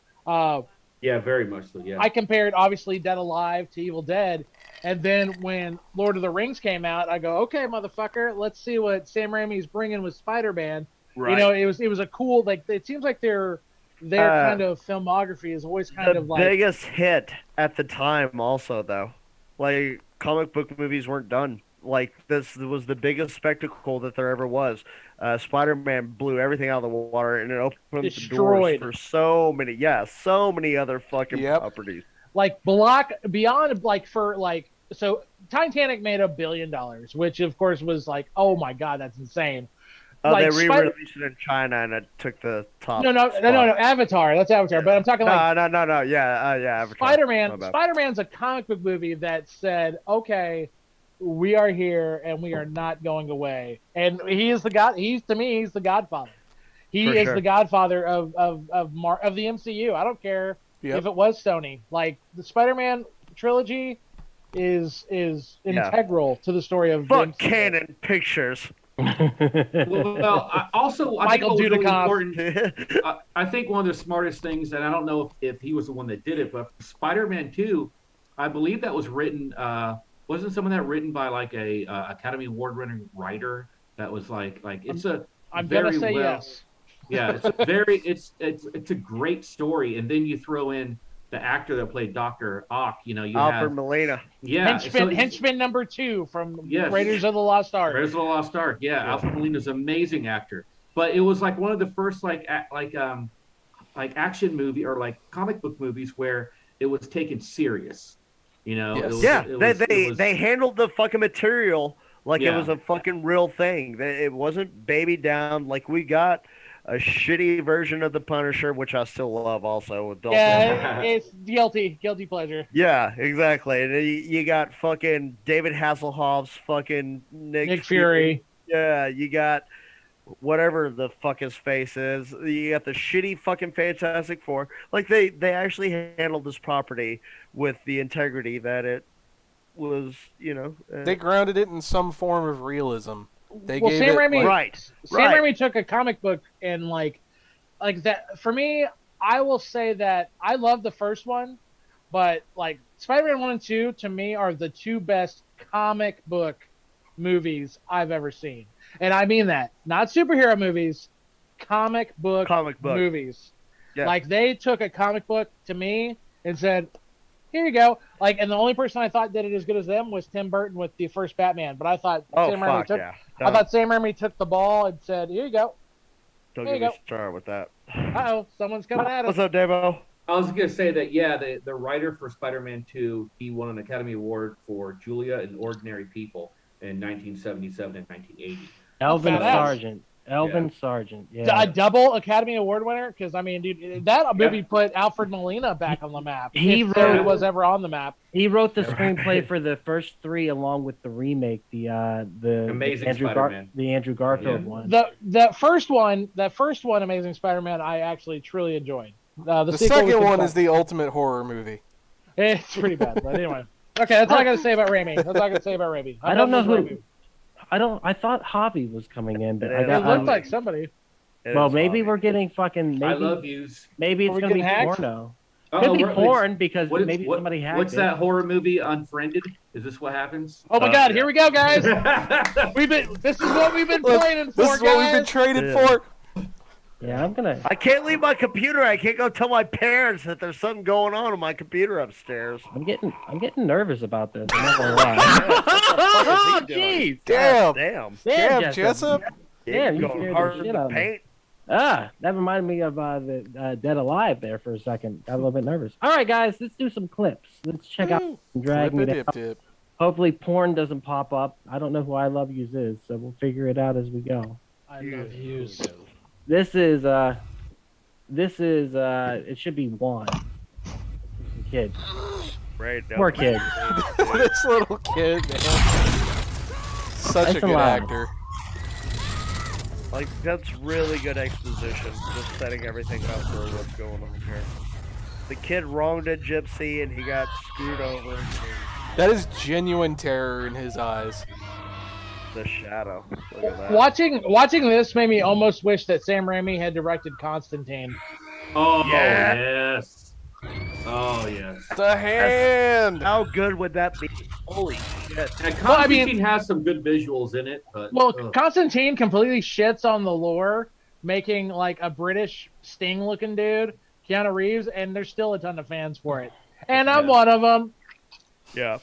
Speaker 5: Yeah, very much so, yeah.
Speaker 4: I compared, obviously, Dead Alive to Evil Dead, and then when Lord of the Rings came out, I go, okay, motherfucker, let's see what Sam Raimi's bringing with Spider-Man. Right. You know, it was a cool, like, it seems like their kind of filmography is always kind of like...
Speaker 8: The biggest hit at the time also, though. Like, comic book movies weren't done. Like, this was the biggest spectacle that there ever was. Spider-Man blew everything out of the water, and it opened the doors for so many other fucking properties.
Speaker 4: Like, beyond, like, so Titanic made $1 billion, which, of course, was like, oh my God, that's insane.
Speaker 8: Oh, like, they re-released it in China, and it took the top.
Speaker 4: No, Avatar. That's Avatar. But I'm talking
Speaker 8: No. Yeah, Avatar.
Speaker 4: Spider-Man's a comic book movie that said, okay, we are here and we are not going away. And he is the God. He's the Godfather. He is the Godfather of the MCU. I don't care if it was Sony. Like the Spider-Man trilogy is integral to the story of
Speaker 8: Canon Pictures.
Speaker 5: Well, I think what was really important. I think one of the smartest things, and I don't know if he was the one that did it, but Spider-Man 2, I believe that was written. Wasn't some of that written by like a Academy Award-winning writer? That was like it's a.
Speaker 4: I'm gonna say yes.
Speaker 5: Yeah, it's a great story, and then you throw in the actor that played Dr. Ock. You know,
Speaker 8: Alfred Molina.
Speaker 5: Yeah,
Speaker 4: henchman number 2 from Raiders of the Lost Ark.
Speaker 5: Raiders of the Lost Ark. Yeah, Alfred Molina's an amazing actor. But it was like one of the first like action movie or like comic book movies where it was taken serious. You know,
Speaker 8: they handled the fucking material like it was a fucking real thing. It wasn't babied down. Like we got a shitty version of the Punisher, which I still love also. With
Speaker 4: it's guilty pleasure.
Speaker 8: Yeah, exactly. And you got fucking David Hasselhoff's fucking Nick
Speaker 4: Fury.
Speaker 8: Yeah, you got whatever the fuck his face is. You got the shitty fucking Fantastic Four. Like they actually handled this property with the integrity that it was, you know.
Speaker 1: They grounded it in some form of realism.
Speaker 4: Sam Raimi took a comic book and like that. For me, I will say that I love the first one, but like Spider-Man 1 and 2 to me are the two best comic book movies I've ever seen. And I mean that. Not superhero movies, comic book movies. Yeah. Like they took a comic book to me and said, here you go. Like, and the only person I thought did it as good as them was Tim Burton with the first Batman. But I thought Sam Raimi took the ball and said, here you go.
Speaker 8: Don't get me started with that.
Speaker 4: Uh-oh, someone's coming at us.
Speaker 8: What's up, Davo?
Speaker 5: I was going to say that, the writer for Spider-Man 2, he won an Academy Award for Julia and Ordinary People in 1977 and 1980.
Speaker 2: Elvin Sargent. Elvin Sargent. Yeah.
Speaker 4: A double Academy Award winner? Because, I mean, dude, that movie put Alfred Molina back on the map. He was ever on the map.
Speaker 2: He wrote the screenplay for the first three, along with the remake, the
Speaker 5: Amazing Spider-Man.
Speaker 2: the Andrew Garfield one.
Speaker 4: That first one, Amazing Spider-Man, I actually truly enjoyed.
Speaker 1: The second one is the ultimate horror movie.
Speaker 4: It's pretty bad, but anyway. Okay, that's all I got to say about Raimi.
Speaker 2: I don't know who. I thought Javi was coming in, but
Speaker 4: it looked like somebody.
Speaker 2: Well, maybe we're getting fucking. Maybe,
Speaker 5: I love yous.
Speaker 2: Maybe it's going to be
Speaker 4: hacked?
Speaker 2: porno. Could be porn because maybe somebody hacked
Speaker 5: What's that horror movie, Unfriended? Is this what happens?
Speaker 4: Oh my God! Here we go, guys. This is what we've been playing for,
Speaker 1: This is what we've been trading for.
Speaker 2: Yeah, I'm gonna.
Speaker 8: I can't leave my computer. I can't go tell my parents that there's something going on my computer upstairs.
Speaker 2: I'm getting nervous about this. I'm not gonna lie.
Speaker 8: Oh,
Speaker 2: jeez!
Speaker 1: Damn, Jessup!
Speaker 2: Damn, you
Speaker 8: going
Speaker 2: scared
Speaker 8: hard
Speaker 2: the shit
Speaker 8: to
Speaker 2: out of me.
Speaker 8: paint.
Speaker 2: That reminded me of the Dead Alive there for a second. Got a little bit nervous. All right, guys, let's do some clips. Let's check out Drag Me Down.
Speaker 1: Dip.
Speaker 2: Hopefully, porn doesn't pop up. I don't know who I Love Yous is, so we'll figure it out as we go.
Speaker 4: I love yous.
Speaker 2: This is it should be Juan. Kid.
Speaker 8: Right.
Speaker 2: Poor kid.
Speaker 1: This little kid, man. Such a good actor.
Speaker 8: Like, that's really good exposition, just setting everything up for what's going on here. The kid wronged a gypsy and he got screwed over.
Speaker 1: That is genuine terror in his eyes.
Speaker 8: The shadow. Look at that.
Speaker 4: Watching this made me almost wish that Sam Raimi had directed Constantine.
Speaker 5: Oh, yes. Oh, yes.
Speaker 1: The hand!
Speaker 8: How good would that be? Holy shit.
Speaker 5: And Constantine has some good visuals in it. But,
Speaker 4: Constantine completely shits on the lore, making like a British Sting-looking dude, Keanu Reeves, and there's still a ton of fans for it. And I'm one of them.
Speaker 8: Yeah.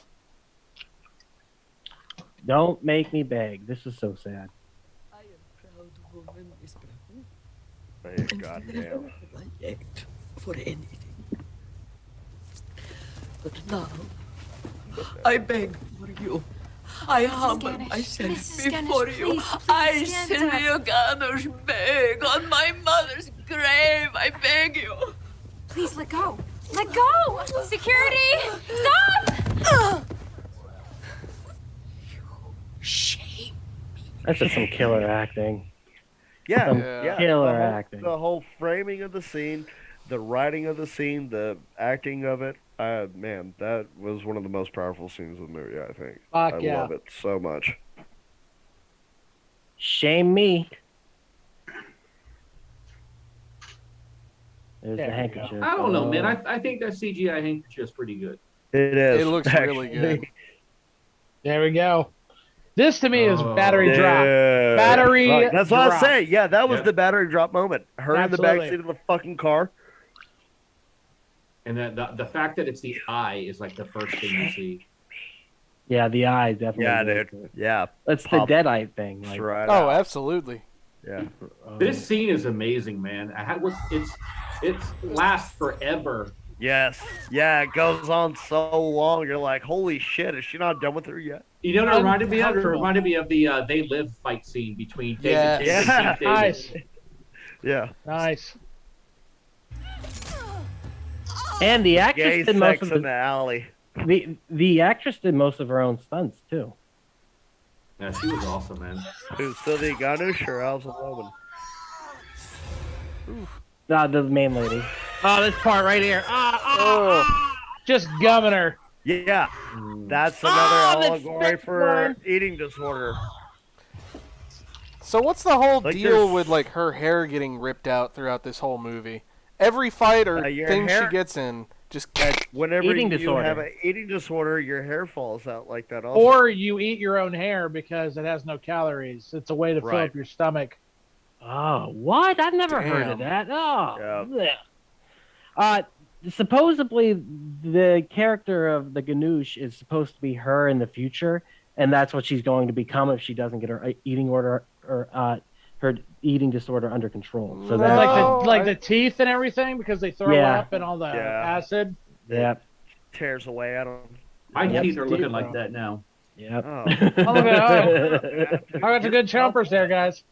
Speaker 2: Don't make me beg. This is so sad.
Speaker 9: I am proud woman, Miss Bagu.
Speaker 8: Hey, goddamn.
Speaker 9: Never have I begged for anything. But now, I beg for you. I humble myself before you. I, Sylvia Ganush, beg on my mother's grave. I beg you.
Speaker 10: Please let go. Let go! Security! Stop!
Speaker 9: Shame me.
Speaker 2: That's just some killer acting.
Speaker 8: Yeah.
Speaker 2: Killer acting.
Speaker 8: The whole framing of the scene, the writing of the scene, the acting of it. Man, that was one of the most powerful scenes of the movie, I think. I love it so much.
Speaker 2: Shame me. There's the handkerchief.
Speaker 5: I don't know, man. I think that CGI handkerchief is pretty good.
Speaker 8: It is.
Speaker 1: It looks really good.
Speaker 4: There we go. This to me is battery drop. Battery
Speaker 8: drop. That's what I was
Speaker 4: drop.
Speaker 8: saying. Yeah, that was the battery drop moment. Her in the backseat of the fucking car.
Speaker 5: And the fact that it's the eye is like the first thing you see.
Speaker 2: Yeah, the eye definitely.
Speaker 8: Yeah, dude. Yeah.
Speaker 2: That's the Deadite thing. Like,
Speaker 8: right.
Speaker 1: Oh, absolutely.
Speaker 8: Yeah.
Speaker 5: This scene is amazing, man. It lasts forever.
Speaker 8: Yes. Yeah, it goes on so long. You're like, holy shit, is she not done with her yet?
Speaker 5: You know what it reminded me of? It reminded me of the They Live fight scene between David and David.
Speaker 4: Nice.
Speaker 8: Yeah.
Speaker 4: Nice.
Speaker 2: And the actress did most of
Speaker 8: in the alley.
Speaker 2: The actress did most of her own stunts too.
Speaker 5: Yeah, she was awesome, man.
Speaker 8: Who's Sylvia Ganush or Alison Loman?
Speaker 2: The main lady. Oh, this part right here.
Speaker 4: Just gumming her.
Speaker 8: Yeah. That's another allegory for eating disorder.
Speaker 1: So what's the whole deal with like her hair getting ripped out throughout this whole movie? Every fight or thing she gets in, just
Speaker 8: whenever
Speaker 2: eating
Speaker 8: you
Speaker 2: disorder.
Speaker 8: have an eating disorder, your hair falls out like that. Also.
Speaker 4: Or you eat your own hair because it has no calories. It's a way to fill up your stomach.
Speaker 2: Oh, what? I've never heard of that. Supposedly, the character of the Ganoush is supposed to be her in the future, and that's what she's going to become if she doesn't get her eating order or her eating disorder under control. So that's
Speaker 4: like the teeth and everything because they throw up and all the acid.
Speaker 2: Yeah.
Speaker 8: Tears away at them.
Speaker 5: My teeth are looking like that now.
Speaker 2: Yep.
Speaker 8: Oh.
Speaker 4: I got the good chompers there, guys.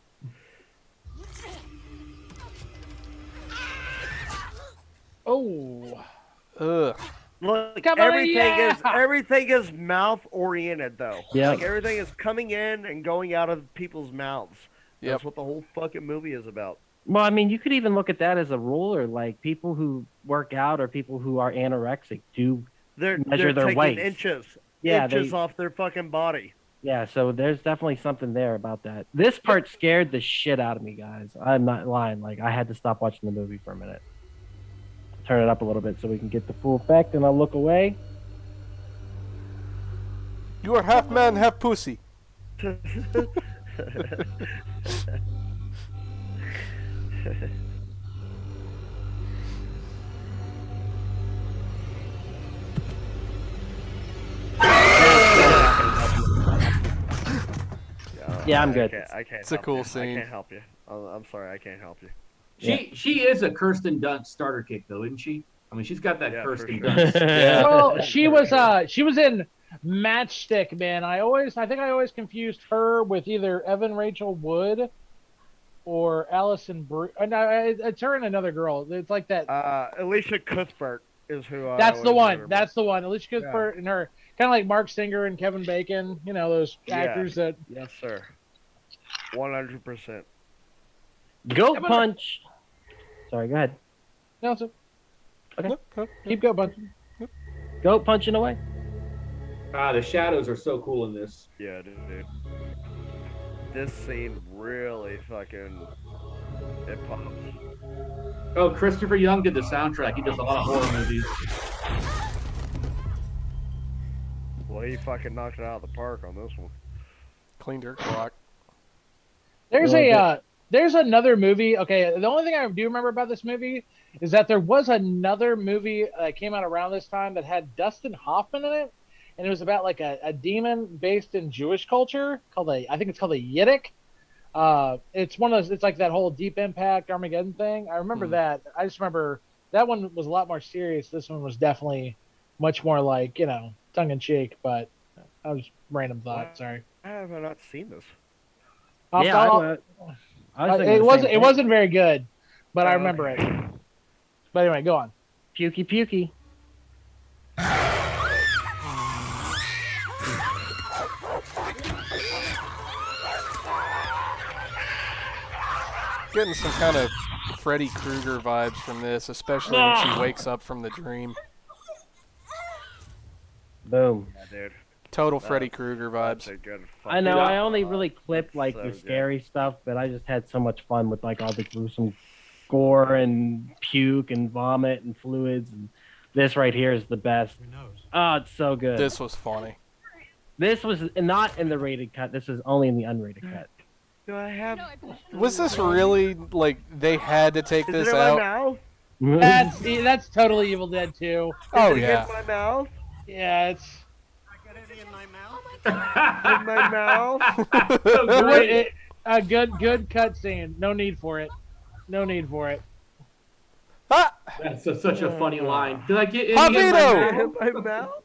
Speaker 4: Oh.
Speaker 1: Ugh.
Speaker 8: Look,
Speaker 4: Come on,
Speaker 8: everything is mouth oriented though.
Speaker 2: Yeah.
Speaker 8: Like everything is coming in and going out of people's mouths.
Speaker 1: Yep.
Speaker 8: That's what the whole fucking movie is about.
Speaker 2: Well, I mean, you could even look at that as a ruler. Like people who work out or people who are anorexic do measure their
Speaker 8: taking
Speaker 2: weight.
Speaker 8: inches off their fucking body.
Speaker 2: Yeah, so there's definitely something there about that. This part scared the shit out of me, guys. I'm not lying. Like I had to stop watching the movie for a minute. Turn it up a little bit so we can get the full effect, and I'll look away.
Speaker 1: You are half man, half pussy.
Speaker 2: Yeah, I'm good.
Speaker 8: I can't.
Speaker 1: It's a cool scene.
Speaker 8: I can't help you. I'm sorry, I can't help you.
Speaker 5: She is a Kirsten Dunst starter kick though, isn't she? I mean, she's got that Kirsten
Speaker 8: sure.
Speaker 5: Dunst.
Speaker 4: Well, she was in Matchstick, man. I think I always confused her with either Evan Rachel Wood or Allison Brie. No, it's her and another girl. It's like that.
Speaker 8: Alicia Cuthbert is who.
Speaker 4: That's the one. That's the one. Alicia Cuthbert and her, kind of like Mark Singer and Kevin Bacon. You know those actors that.
Speaker 8: Yes, sir. 100%.
Speaker 2: Goat punch. Sorry, go ahead.
Speaker 4: No, it's okay.
Speaker 1: Nope.
Speaker 4: Keep goat punching.
Speaker 2: Goat punching away.
Speaker 5: The shadows are so cool in this.
Speaker 8: Yeah, dude. This scene really fucking it pops.
Speaker 5: Oh, Christopher Young did the soundtrack. He does a lot of horror movies.
Speaker 8: Well, he fucking knocked it out of the park on this one.
Speaker 1: Cleaned her clock.
Speaker 4: There's another movie. Okay, the only thing I do remember about this movie is that there was another movie that came out around this time that had Dustin Hoffman in it, and it was about like a demon based in Jewish culture I think it's called a Yiddick. It's one of those. It's like that whole Deep Impact Armageddon thing. I remember that. I just remember that one was a lot more serious. This one was definitely much more like tongue in cheek. But I was random thought. Sorry.
Speaker 8: I have not seen this.
Speaker 4: It wasn't very good, but I remember it. But anyway, go on.
Speaker 2: Pukey.
Speaker 1: Getting some kind of Freddy Krueger vibes from this, especially when she wakes up from the dream.
Speaker 2: Boom.
Speaker 8: Yeah, dude.
Speaker 1: Total Freddy Krueger vibes.
Speaker 2: I know. I only really clipped like the scary stuff, but I just had so much fun with like all the gruesome gore and puke and vomit and fluids. And this right here is the best. Oh, it's so good.
Speaker 1: This was funny.
Speaker 2: This was not in the rated cut. This is only in the unrated cut.
Speaker 8: Do I have?
Speaker 1: Was this really like they had to take this out?
Speaker 4: That's totally Evil Dead 2.
Speaker 1: Oh yeah.
Speaker 8: In my mouth.
Speaker 4: Yeah, it's.
Speaker 8: In my mouth.
Speaker 4: A good cutscene. No need for it.
Speaker 1: Ah!
Speaker 5: That's such a funny line. Did I get in
Speaker 8: my mouth?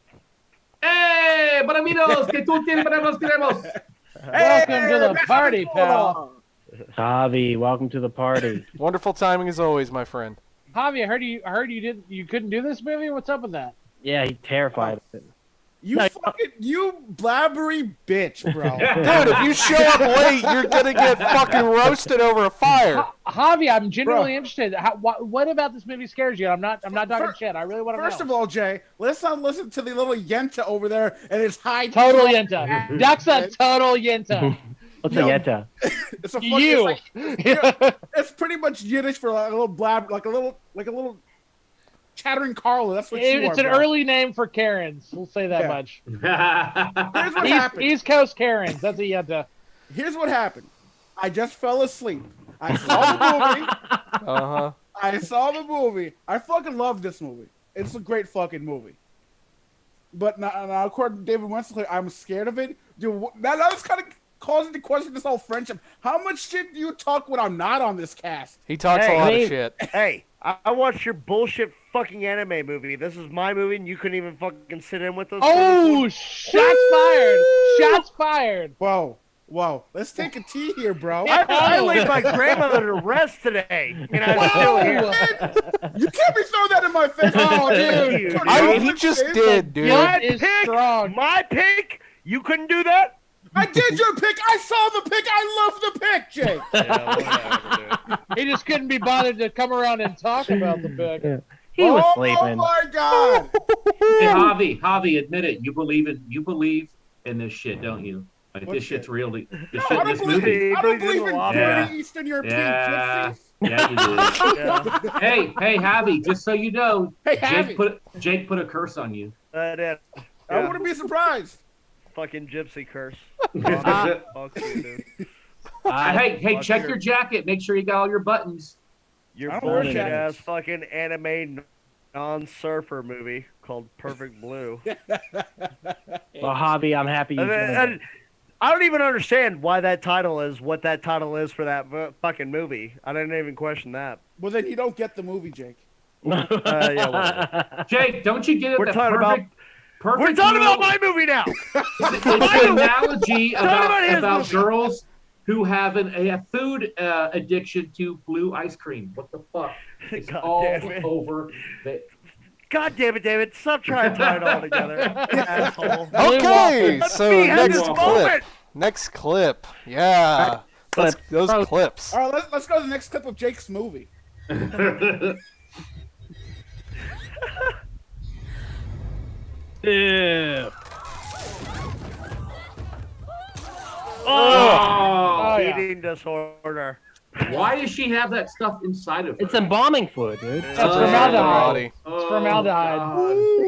Speaker 5: Hey, baraminos, que tú tienes para nos queremos.
Speaker 4: Welcome to the party, pal.
Speaker 2: Javi, welcome to the party.
Speaker 1: Wonderful timing as always, my friend.
Speaker 4: Javi, I heard you couldn't do this movie. What's up with that?
Speaker 2: Yeah, he's terrified of it.
Speaker 11: You blabbery bitch, bro.
Speaker 1: Dude, if you show up late, you're gonna get fucking roasted over a fire.
Speaker 4: Javi, I'm genuinely interested. What about this movie scares you? I'm not talking shit. I really want to know.
Speaker 11: First of all, Jay, let's not listen to the little Yenta over there and his high.
Speaker 4: Total Yenta. That's a total Yenta.
Speaker 2: What's a Yenta?
Speaker 11: It's a fucking, it's pretty much Yiddish for like a little blab, like a little chattering Carla. That's what
Speaker 4: it's an early name for Karens. We'll say that much.
Speaker 11: Here's what happened.
Speaker 4: East Coast Karens. That's a Yenta.
Speaker 11: Here's what happened. I just fell asleep. I saw the movie. I saw the movie. I fucking love this movie. It's a great fucking movie. But now according to David Winslow, I'm scared of it. Dude, that's kind of causing to question this whole friendship. How much shit do you talk when I'm not on this cast?
Speaker 1: He talks a lot of shit.
Speaker 8: Hey, I watched your bullshit fucking anime movie. This is my movie, and you couldn't even fucking sit in with us.
Speaker 4: Oh, shots fired! Shots fired!
Speaker 11: Whoa. Whoa, let's take a tea here, bro.
Speaker 8: I laid my grandmother to rest today, and I'm still here.
Speaker 11: You can't be throwing that in my face. Oh, dude.
Speaker 1: He just did, dude.
Speaker 8: My pick. You couldn't do that.
Speaker 11: I did your pick. I saw the pick. I love the pick, Jake.
Speaker 3: Yeah, whatever, dude.
Speaker 4: He just couldn't be bothered to come around and talk about the pick.
Speaker 2: Yeah. He was sleeping.
Speaker 11: Oh my god!
Speaker 5: Hey, Javi, admit it. You believe in this shit, don't you? Like
Speaker 11: What
Speaker 5: this
Speaker 11: shit?
Speaker 5: shit's real. This
Speaker 11: No,
Speaker 5: shit
Speaker 11: I
Speaker 5: in
Speaker 11: don't
Speaker 5: this
Speaker 11: believe
Speaker 5: movie.
Speaker 11: I don't believe in
Speaker 5: Yeah.
Speaker 11: dirty Eastern European
Speaker 5: Yeah.
Speaker 11: gypsies.
Speaker 5: Yeah, you do. Hey, Javi, just so you know,
Speaker 11: Hey, Javi.
Speaker 5: Jake put a curse on you.
Speaker 8: Did.
Speaker 11: I wouldn't be surprised.
Speaker 8: Fucking gypsy curse. Fuck you, dude.
Speaker 5: Hey, check your jacket. Make sure you got all your buttons.
Speaker 8: Your
Speaker 11: I don't wear
Speaker 8: bullshit
Speaker 11: jackets.
Speaker 8: ass fucking anime non-surfer movie called Perfect Blue.
Speaker 2: Well, Hobby, I'm happy you joined us.
Speaker 8: I don't even understand why that title is what that title is for that fucking movie. I didn't even question that.
Speaker 11: Well, then you don't get the movie, Jake.
Speaker 8: Yeah, whatever.
Speaker 5: Jake, don't you get it?
Speaker 8: We're
Speaker 5: that
Speaker 8: talking about.
Speaker 5: perfect
Speaker 8: We're talking
Speaker 5: Blue-
Speaker 8: about my movie now.
Speaker 5: It's an analogy
Speaker 8: about his
Speaker 5: about
Speaker 8: movie.
Speaker 5: girls who have a food addiction to blue ice cream. What the fuck? It's
Speaker 8: God
Speaker 5: all
Speaker 8: damn it.
Speaker 5: over.
Speaker 8: God damn it, David! Stop trying to tie it all together, asshole.
Speaker 1: Okay, so
Speaker 8: me have
Speaker 1: next
Speaker 8: this
Speaker 1: clip.
Speaker 8: moment.
Speaker 1: Next clip. Yeah. Those clips.
Speaker 11: All right, let's go to the next clip of Jake's movie.
Speaker 2: Yeah.
Speaker 5: Oh,
Speaker 4: yeah.
Speaker 8: Eating disorder.
Speaker 5: why does she have that stuff inside of her?
Speaker 2: It's embalming fluid, dude.
Speaker 4: That's formaldehyde.
Speaker 5: Oh,
Speaker 4: It's formaldehyde.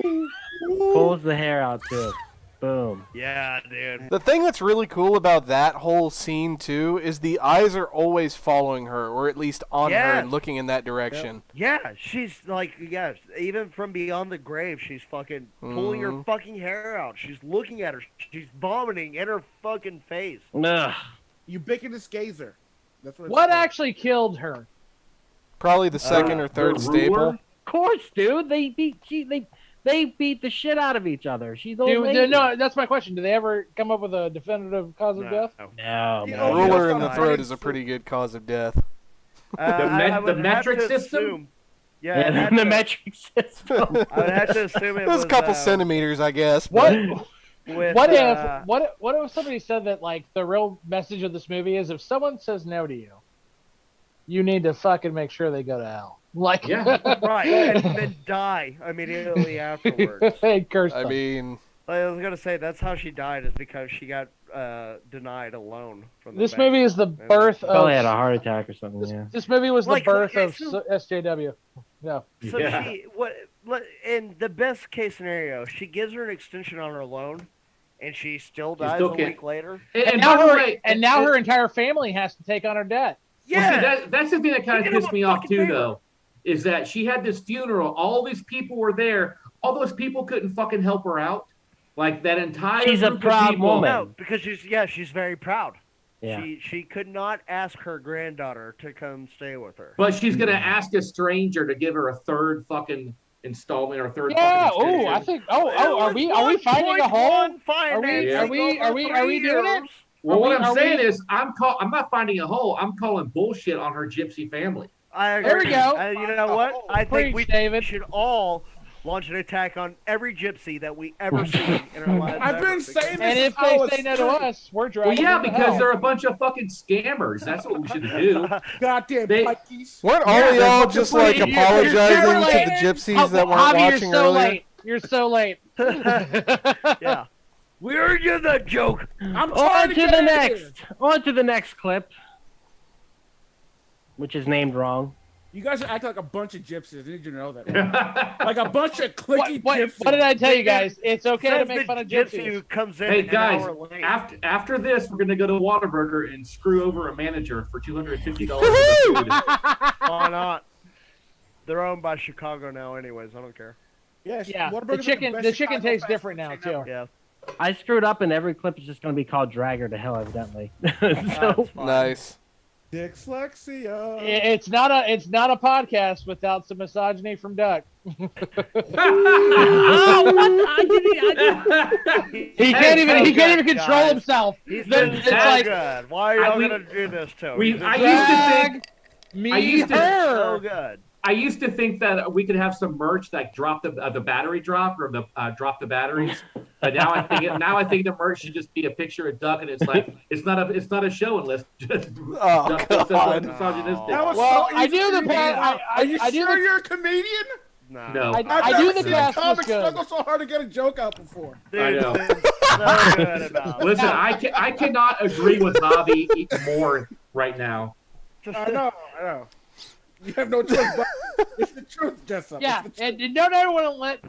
Speaker 5: God.
Speaker 2: Pulls the hair out too. Boom.
Speaker 8: Yeah, dude.
Speaker 1: The thing that's really cool about that whole scene too is the eyes are always following her, or at least on her
Speaker 8: Yes.
Speaker 1: and looking in that direction.
Speaker 8: Yeah, she's like, yeah, even from beyond the grave, she's fucking pulling her fucking hair out. She's looking at her. She's vomiting in her fucking face.
Speaker 2: Ugh.
Speaker 11: Ubiquitous gazer. That's what. It's
Speaker 4: What
Speaker 11: called.
Speaker 4: actually killed her?
Speaker 1: Probably the second or third
Speaker 5: the
Speaker 1: staple.
Speaker 5: ruler?
Speaker 2: Of course, dude. They beat the shit out of each other. She's old lady.
Speaker 4: No, that's my question. Do they ever come up with a definitive cause of death?
Speaker 2: No,
Speaker 11: Yeah,
Speaker 2: man.
Speaker 1: Ruler
Speaker 11: Yeah.
Speaker 1: in the throat is a pretty good cause of death.
Speaker 8: I would
Speaker 5: the metric
Speaker 8: have to
Speaker 5: system?
Speaker 8: assume- Yeah, I'd
Speaker 2: Yeah,
Speaker 8: have
Speaker 2: the
Speaker 8: to-
Speaker 2: metric system.
Speaker 8: I would have to assume it
Speaker 1: It was a couple
Speaker 8: centimeters.
Speaker 1: centimeters, I guess.
Speaker 4: What?
Speaker 8: With,
Speaker 4: What if somebody said that like the real message of this movie is if someone says no to you, you need to fucking make sure they go to hell. Like
Speaker 5: Yeah.
Speaker 8: right, and then die immediately afterwards.
Speaker 4: Hey, curse
Speaker 1: I
Speaker 4: them.
Speaker 1: mean,
Speaker 8: I was gonna say that's how she died is because she got denied a loan from the
Speaker 4: This
Speaker 8: bank.
Speaker 4: movie is the birth of.
Speaker 2: Probably had a heart attack or something. Yeah.
Speaker 4: This movie was the
Speaker 8: Like,
Speaker 4: birth
Speaker 8: okay,
Speaker 4: of
Speaker 8: so-
Speaker 4: SJW. Yeah.
Speaker 8: So
Speaker 5: Yeah.
Speaker 8: she in the best case scenario, she gives her an extension on her loan, and she still dies
Speaker 5: still
Speaker 8: a
Speaker 5: can't-
Speaker 8: week later.
Speaker 5: And
Speaker 4: now
Speaker 5: by the
Speaker 4: her
Speaker 5: way,
Speaker 4: her entire family has to take on her debt.
Speaker 5: Well, see,
Speaker 8: Yeah,
Speaker 5: that's the thing that kind
Speaker 8: You
Speaker 5: of
Speaker 8: did him
Speaker 5: pissed
Speaker 8: a
Speaker 5: me off
Speaker 8: fucking
Speaker 5: too,
Speaker 8: favor.
Speaker 5: though, is that she had this funeral. All these people were there. All those people couldn't fucking help her out. Like that entire.
Speaker 2: She's a
Speaker 5: group of
Speaker 2: proud
Speaker 5: people-
Speaker 2: woman.
Speaker 8: no, because she's very proud.
Speaker 2: Yeah.
Speaker 8: She could not ask her granddaughter to come stay with her.
Speaker 5: But she's gonna ask a stranger to give her a third fucking installment or third.
Speaker 4: Yeah.
Speaker 5: fucking
Speaker 4: Oh,
Speaker 5: extension.
Speaker 4: I think. Are we finding a hole? Are we doing it?
Speaker 5: Well, what I'm
Speaker 4: are
Speaker 5: saying
Speaker 4: we-
Speaker 5: is, I'm not finding a hole. I'm calling bullshit on her gypsy family.
Speaker 8: I agree.
Speaker 4: There we go.
Speaker 8: You know what? I think we
Speaker 4: Preach, David.
Speaker 8: should all launch an attack on every gypsy that we ever see in our lives.
Speaker 11: I've
Speaker 8: ever,
Speaker 11: been
Speaker 8: because-
Speaker 11: saying this.
Speaker 4: And if
Speaker 11: since I was
Speaker 4: they say no to
Speaker 11: three.
Speaker 4: us, we're
Speaker 5: Well,
Speaker 4: dragging
Speaker 5: yeah,
Speaker 4: them to
Speaker 5: because
Speaker 4: hell.
Speaker 5: they're a bunch of fucking scammers. That's what we should do.
Speaker 11: Goddamn
Speaker 5: They-
Speaker 11: pikeys.
Speaker 1: weren't all
Speaker 5: Yeah,
Speaker 1: of
Speaker 5: they're
Speaker 1: y'all
Speaker 5: fucking
Speaker 1: just like
Speaker 5: pretty-
Speaker 1: apologizing
Speaker 4: you're
Speaker 1: to
Speaker 4: late.
Speaker 1: the gypsies that weren't
Speaker 4: Javi,
Speaker 1: watching
Speaker 4: you're so
Speaker 1: earlier?
Speaker 4: late. You're so late.
Speaker 8: Yeah. We heard you the joke.
Speaker 11: I'm trying
Speaker 2: On
Speaker 11: to
Speaker 2: to
Speaker 11: get
Speaker 2: the
Speaker 11: out of
Speaker 2: next.
Speaker 11: here.
Speaker 2: On to the next clip, which is named wrong.
Speaker 11: You guys are acting like a bunch of gypsies. I need you to know that. Like a bunch of clicky gypsies.
Speaker 4: What did I tell you guys? It's okay to
Speaker 8: Says
Speaker 4: make
Speaker 8: the
Speaker 4: fun of
Speaker 8: gypsy
Speaker 4: gypsies.
Speaker 8: who comes in
Speaker 5: Hey
Speaker 8: an
Speaker 5: guys,
Speaker 8: hour late.
Speaker 5: after this, we're gonna go to Whataburger and screw over a manager for $250 for the food.
Speaker 8: Why not? They're owned by Chicago now, anyways. I don't care.
Speaker 11: Yes.
Speaker 4: Yeah,
Speaker 11: Whataburger's
Speaker 4: the
Speaker 11: like
Speaker 4: chicken
Speaker 11: best
Speaker 4: the chicken
Speaker 11: Chicago
Speaker 4: tastes
Speaker 11: fast
Speaker 4: different
Speaker 11: food
Speaker 4: now
Speaker 11: chain
Speaker 4: too.
Speaker 11: ever.
Speaker 8: Yeah.
Speaker 2: I screwed up, and every clip is just going to be called "Drag Her to Hell," evidently. So
Speaker 8: That's fine.
Speaker 1: Nice.
Speaker 11: Dyslexia.
Speaker 4: It's not a podcast without some misogyny from Duck.
Speaker 2: Oh, what? He can't even control himself.
Speaker 8: He's
Speaker 2: Then
Speaker 8: been
Speaker 2: it's
Speaker 8: so
Speaker 2: like,
Speaker 8: good. Why are y'all gonna do this to him?
Speaker 5: I used
Speaker 8: so good.
Speaker 5: I used to think that we could have some merch like drop the battery drop or the drop the batteries, but now I think the merch should just be a picture of Duck, and it's like it's not a show unless just Duck says like misogynistic.
Speaker 11: Well,
Speaker 4: I do the past.
Speaker 11: Are you sure you're a comedian?
Speaker 5: No.
Speaker 4: I do the cast was
Speaker 11: comics
Speaker 4: good.
Speaker 11: struggle so hard to get a joke out before.
Speaker 8: Dude,
Speaker 5: I know.
Speaker 8: so good about it.
Speaker 5: Listen, I cannot agree with Bobby more right now.
Speaker 11: I know. You have no choice, but it's the truth, Jessup.
Speaker 4: Yeah, and don't ever want to let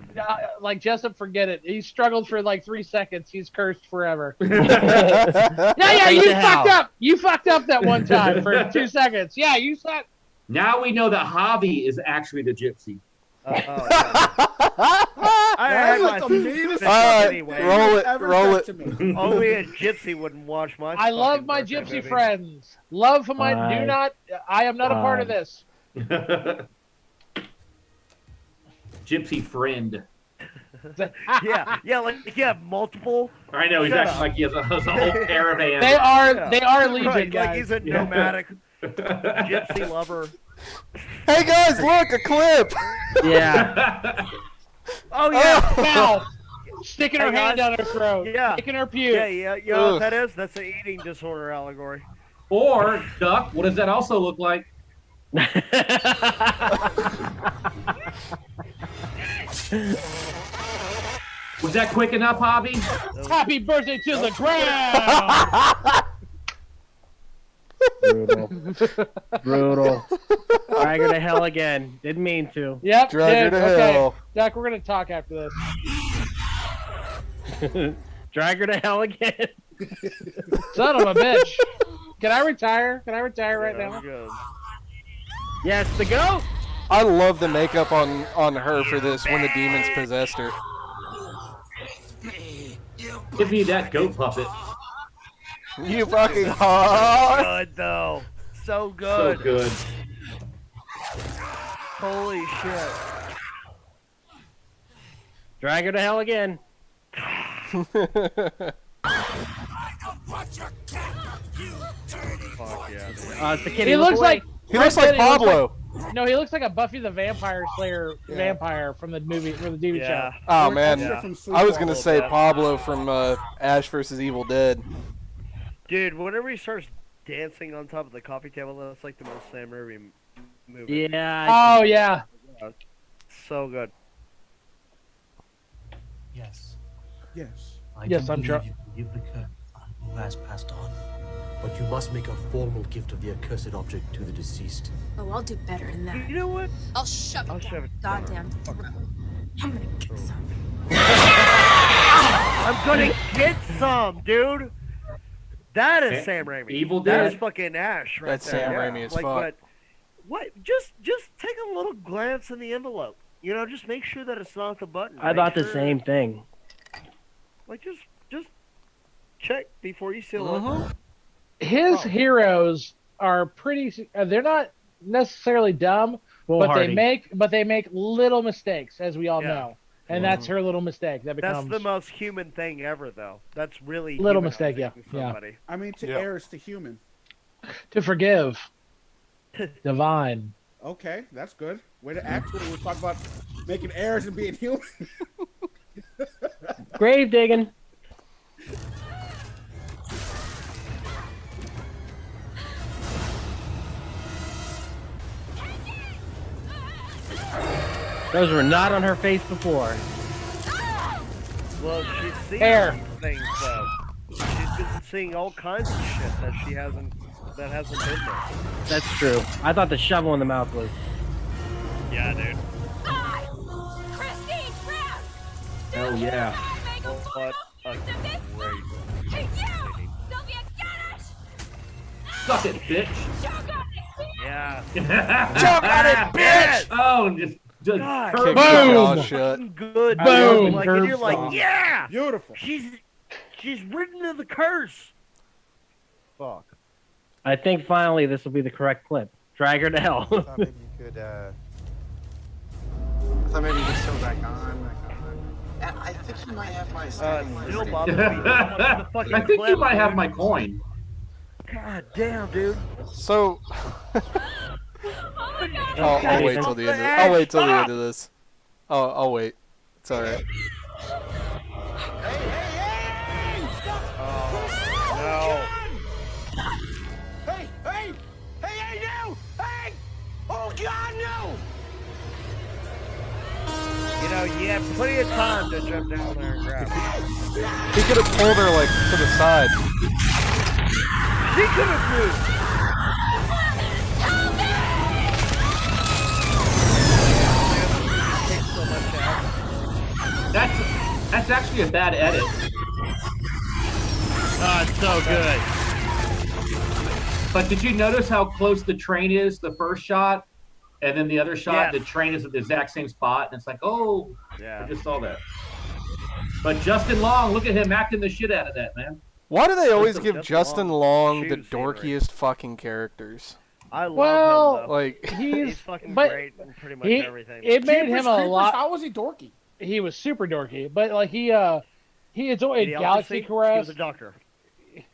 Speaker 4: like Jessup forget it. He struggled for like 3 seconds. He's cursed forever. Yeah, you fucked up. You fucked up that one time for 2 seconds. Yeah, you suck.
Speaker 5: Now we know that Hobby is actually the gypsy.
Speaker 8: I had my anyway.
Speaker 1: Roll it.
Speaker 8: Only a gypsy wouldn't watch my.
Speaker 4: I love my gypsy friends. Love for my. Do not. I am not a part of this.
Speaker 5: Gypsy friend.
Speaker 8: yeah, like you have multiple.
Speaker 5: I know exactly. Like he has a whole caravan.
Speaker 4: They are legion
Speaker 8: right,
Speaker 4: guys.
Speaker 8: Like he's a nomadic gypsy lover.
Speaker 1: Hey guys, look, a clip.
Speaker 2: Yeah.
Speaker 8: Oh yeah.
Speaker 4: Now, sticking her hand down her throat.
Speaker 8: Yeah.
Speaker 4: Sticking her puke.
Speaker 8: Yeah. You know what that is? That's an eating disorder allegory.
Speaker 5: Or Duck. What does that also look like? Was that quick enough, Hobby?
Speaker 4: Happy birthday to the ground.
Speaker 2: Brutal. Drag her to hell again. Didn't mean to.
Speaker 4: Yep.
Speaker 1: Drag her to
Speaker 4: okay.
Speaker 1: hell.
Speaker 4: Doc, we're gonna talk after this.
Speaker 2: Drag her to hell again.
Speaker 4: Son of a bitch. Can I retire? Can I retire right now?
Speaker 2: Yes, the goat.
Speaker 1: I love the makeup on her for this when the demons possessed her.
Speaker 5: Give me that goat puppet.
Speaker 1: You fucking hard.
Speaker 8: Good though. So good.
Speaker 5: So good.
Speaker 8: Holy shit.
Speaker 2: Drag her to hell again.
Speaker 8: Fuck yeah.
Speaker 2: It's the kid.
Speaker 4: He looks like
Speaker 1: Pablo.
Speaker 4: No, he looks like a Buffy the Vampire Slayer vampire from the movie, from the TV show.
Speaker 1: Oh man, I was gonna say Pablo from Ash vs. Evil Dead.
Speaker 8: Dude, whenever he starts dancing on top of the coffee table, that's like the most Sam Raimi movie.
Speaker 2: Yeah.
Speaker 4: Oh yeah.
Speaker 8: So good.
Speaker 12: Yes.
Speaker 4: Yes, I'm sure.
Speaker 12: You can give the curse who has passed on, but you must make a formal gift of the accursed object to the deceased.
Speaker 10: Oh, I'll do better than that.
Speaker 8: You know what?
Speaker 10: I'll shove it down his goddamn throat. I'm gonna get some.
Speaker 8: I'm gonna get some, dude. That is Sam Raimi.
Speaker 5: Evil Dead.
Speaker 8: That's fucking Ash right
Speaker 1: That's
Speaker 8: there.
Speaker 1: Sam Raimi as fuck.
Speaker 8: But what? Just take a little glance in the envelope. You know, just make sure that it's not the button.
Speaker 2: I thought the same thing.
Speaker 8: Like just check before you seal it.
Speaker 4: His heroes are pretty. They're not necessarily dumb, but they make little mistakes, as we all know. And that's her little mistake. That's
Speaker 8: the most human thing ever, though. That's really
Speaker 4: little mistake. Yeah.
Speaker 11: I mean, to err is to human.
Speaker 4: To forgive. Divine.
Speaker 11: Okay, that's good. Way to act when we talk about making errors and being human.
Speaker 2: Grave digging. Those were not on her face before.
Speaker 8: Well, she's seen
Speaker 4: Hair.
Speaker 8: things though. She's been seeing all kinds of shit that hasn't been there.
Speaker 2: That's true. I thought the shovel in the mouth was.
Speaker 8: Yeah, dude.
Speaker 10: Christine Brown!
Speaker 2: Oh yeah.
Speaker 8: What a great.
Speaker 10: Hey, you! Sylvia, get it!
Speaker 5: Suck it, bitch.
Speaker 10: Choke on it!
Speaker 8: Yeah.
Speaker 1: Choke on it, bitch!
Speaker 5: Oh, just
Speaker 8: God.
Speaker 1: Kick
Speaker 4: Boom!
Speaker 1: your jaw shut.
Speaker 8: Good.
Speaker 4: Boom!
Speaker 8: Like, and you're like, yeah!
Speaker 11: Beautiful.
Speaker 8: She's written to the curse. Fuck.
Speaker 2: I think finally this will be the correct clip. Drag her to hell.
Speaker 13: I thought maybe you could. I thought maybe you could sew back on. And I think you might have my.
Speaker 5: I think you might have my coin.
Speaker 8: God damn, dude.
Speaker 1: So. I'll wait till the end. I'll wait till the end of this. I'll wait. It's all right.
Speaker 8: No.
Speaker 14: Hey, no! Hey! Oh, God, no!
Speaker 8: You know, you have plenty of time to jump down there and grab her.
Speaker 1: He could have pulled her, like, to the side.
Speaker 8: She could have moved.
Speaker 5: That's actually a bad edit.
Speaker 3: Oh, it's so good.
Speaker 5: But did you notice how close the train is, the first shot? And then the other shot, the train is at the exact same spot. And it's like, oh, I just saw that. But Justin Long, look at him acting the shit out of that, man.
Speaker 1: Why do they always give Justin Long the dorkiest fucking characters?
Speaker 8: I love him, though.
Speaker 1: Like,
Speaker 8: he's fucking great in pretty much everything.
Speaker 4: It made him a lot.
Speaker 11: How was he dorky?
Speaker 4: He was super dorky, but like he enjoyed Galaxy Quest.
Speaker 8: He was a doctor.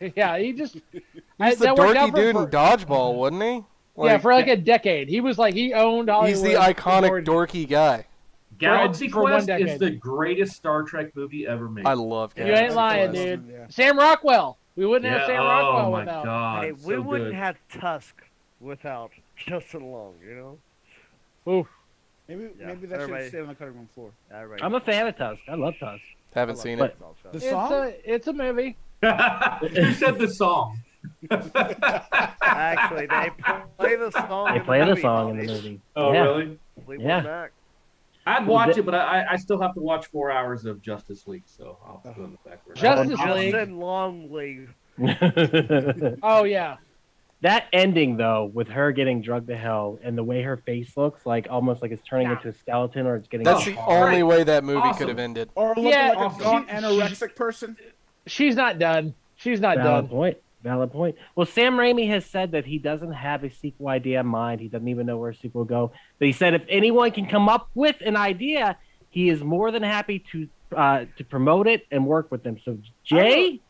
Speaker 4: Yeah, he just.
Speaker 1: He's the dorky dude in Dodgeball, wasn't he? Like,
Speaker 4: yeah, for like a decade. He was like, he owned Hollywood.
Speaker 1: He's the iconic dorky guy.
Speaker 5: Galaxy Quest is the greatest Star Trek movie ever made.
Speaker 1: I love
Speaker 4: Galaxy Quest. You ain't lying, dude. Yeah. Sam Rockwell. We wouldn't have Sam Rockwell without.
Speaker 5: God,
Speaker 8: hey, we wouldn't have Tusk without Justin Long, you know?
Speaker 11: Oof. Maybe that should stay on the cutting room floor.
Speaker 2: I'm a fan of Tusk. I love Tusk.
Speaker 1: Haven't seen it.
Speaker 11: The song?
Speaker 4: It's a movie.
Speaker 5: Who said the song?
Speaker 8: Actually, they play the song.
Speaker 2: They play the song in the movie.
Speaker 5: Oh, really?
Speaker 2: Yeah.
Speaker 5: I'd watch it, but I still have to watch 4 hours of Justice League, so I'll go in the background.
Speaker 4: Justice League.
Speaker 8: Justin Long League.
Speaker 4: Oh, yeah.
Speaker 2: That ending, though, with her getting drugged to hell and the way her face looks, like almost like it's turning into a skeleton or it's getting.
Speaker 1: That's the only way that movie could have ended.
Speaker 11: Or looking like a gaunt anorexic person.
Speaker 4: She's not done. She's not
Speaker 2: Valid
Speaker 4: done.
Speaker 2: point. Valid point. Well, Sam Raimi has said that he doesn't have a sequel idea in mind. He doesn't even know where a sequel will go. But he said if anyone can come up with an idea, he is more than happy to promote it and work with them. So, Jay?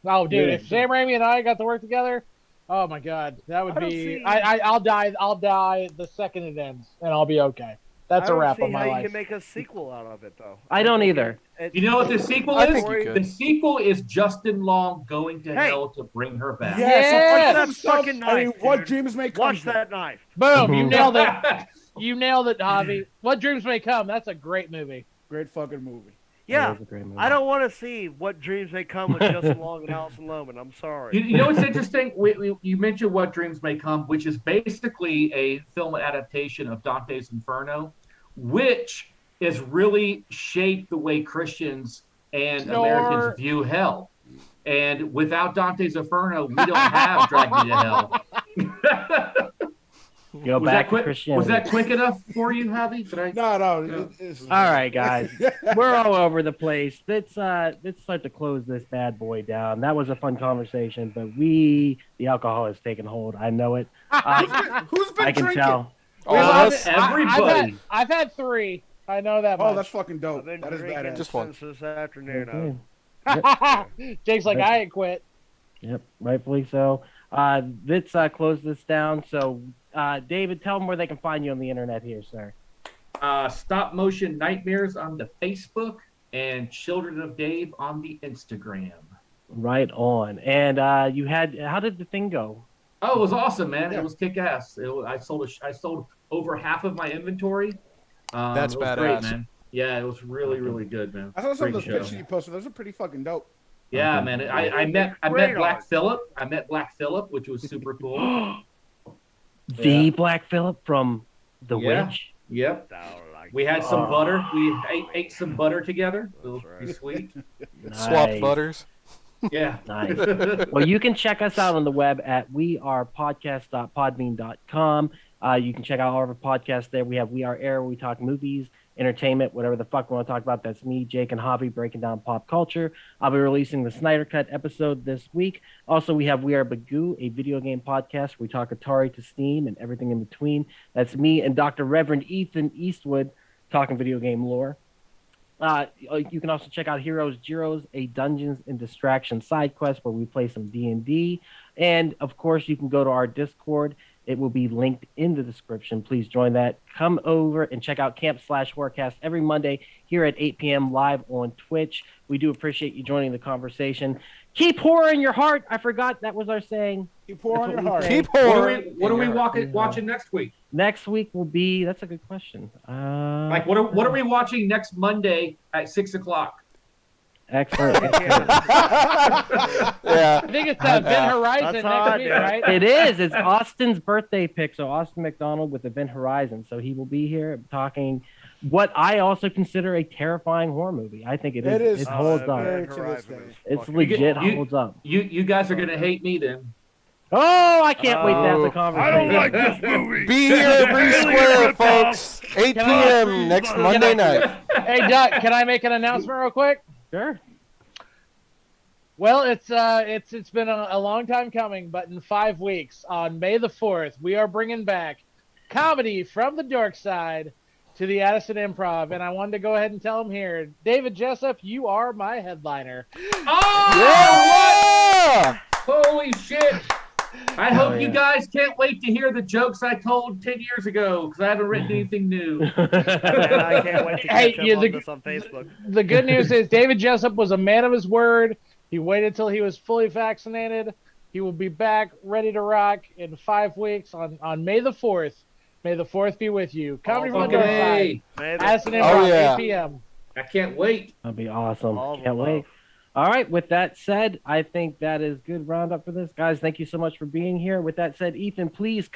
Speaker 4: Oh, dude, if Sam Raimi and I got to work together, oh my God, that would be. I'll die. I'll die the second it ends, and I'll be okay. That's a wrap on my life.
Speaker 8: I don't see how you can make a sequel out of it, though.
Speaker 2: I don't either.
Speaker 5: You know what the sequel is? The sequel is Justin Long going to hell to bring her back.
Speaker 8: Yes, fucking knife.
Speaker 11: I mean, what dreams may come.
Speaker 8: Watch that knife.
Speaker 4: Boom! You nailed it. You nailed it, Javi. What dreams may come. That's a great movie.
Speaker 11: Great fucking movie.
Speaker 8: Yeah, I don't want to see What Dreams May Come with Justin Long and Alison Lohman. I'm sorry.
Speaker 5: You know what's interesting? You mentioned What Dreams May Come, which is basically a film adaptation of Dante's Inferno, which has really shaped the way Christians and Americans view hell. And without Dante's Inferno, we don't have Drag Me to Hell.
Speaker 2: Go back to Christianity.
Speaker 5: Was that quick enough for you, Javi?
Speaker 11: No.
Speaker 2: All right, guys. We're all over the place. Let's start to close this bad boy down. That was a fun conversation, but the alcohol has taken hold. I know it.
Speaker 11: Who's been
Speaker 2: I can
Speaker 11: drinking?
Speaker 2: tell.
Speaker 5: Everybody.
Speaker 4: I've had 3. I know that much.
Speaker 11: Oh, that's fucking dope. That is badass.
Speaker 8: Just one. This afternoon.
Speaker 4: Jake's like, I ain't quit.
Speaker 2: Yep, rightfully so. Let's close this down. So, David, tell them where they can find you on the internet here, sir.
Speaker 5: Stop Motion Nightmares on the Facebook and Children of Dave on the Instagram.
Speaker 2: Right on. And how did the thing go?
Speaker 5: Oh, it was awesome, man. It was kick-ass. I sold over half of my inventory.
Speaker 1: That's
Speaker 5: it was
Speaker 1: badass,
Speaker 5: great, man. Yeah, it was really, really good, man.
Speaker 11: I saw some of those pictures you posted. Those are pretty fucking dope.
Speaker 5: Yeah, man. I met Black Phillip. I met Black Phillip, which was super cool.
Speaker 2: The Black Phillip from The Witch?
Speaker 5: Yep. We had some butter. We ate some butter together. It was pretty sweet.
Speaker 2: Nice.
Speaker 1: Swap butters.
Speaker 5: Yeah.
Speaker 2: Nice. Well, you can check us out on the web at wearepodcast.podbean.com. You can check out all of our podcasts there. We have We Are Air, where we talk movies entertainment, whatever the fuck we want to talk about. That's me, Jake, and Javi breaking down pop culture. I'll be releasing the Snyder Cut episode this week. Also, we have We Are Bagu, a video game podcast where we talk Atari to Steam and everything in between. That's me and Dr. Reverend Ethan Eastwood talking video game lore. You can also check out Heroes Gyros, a Dungeons and Distractions side quest where we play some D&D. And, of course, you can go to our Discord. It will be linked in the description. Please join that. Come over and check out Camp/Horrorcast every Monday here at 8 p.m. live on Twitch. We do appreciate you joining the conversation. Keep horror in your heart. I forgot that was our saying.
Speaker 11: Keep horror in your heart.
Speaker 1: Keep horror.
Speaker 5: What are we watching next week?
Speaker 2: Next week will be, that's a good question.
Speaker 5: Like, what are we watching next Monday at 6 o'clock?
Speaker 2: Excellent.
Speaker 1: Yeah.
Speaker 4: I think it's Event Horizon next week, right?
Speaker 2: It is. It's Austin's birthday pick. So Austin McDonald with Event Horizon. So he will be here talking what I also consider a terrifying horror movie. I think it is. It holds up. It's legit holds up.
Speaker 5: You guys are going to hate me then.
Speaker 2: Oh, I can't wait to have the conversation.
Speaker 14: I don't like this movie.
Speaker 1: Be here at Bree Square, folks. 8 p.m. next Monday night.
Speaker 4: Hey, Doc, can I make an announcement real quick?
Speaker 2: Sure.
Speaker 4: Well, it's been a long time coming, but in 5 weeks, on May the 4th, we are bringing back comedy from the dark side to the Addison Improv, and I wanted to go ahead and tell them here, David Jessup, you are my headliner.
Speaker 5: Oh! Yeah! Holy shit! I hope you guys can't wait to hear the jokes I told 10 years ago, because I haven't written anything new.
Speaker 8: I can't wait to catch up on this on Facebook.
Speaker 4: The good news is David Jessup was a man of his word. He waited till he was fully vaccinated. He will be back ready to rock in 5 weeks on May the 4th. May the 4th be with you. Comedy from the dark side. Addison Improv, 8 p.m.
Speaker 5: I can't wait.
Speaker 2: That'll be awesome. Can't wait. All right, with that said, I think that is good roundup for this. Guys, thank you so much for being here. With that said, Ethan, please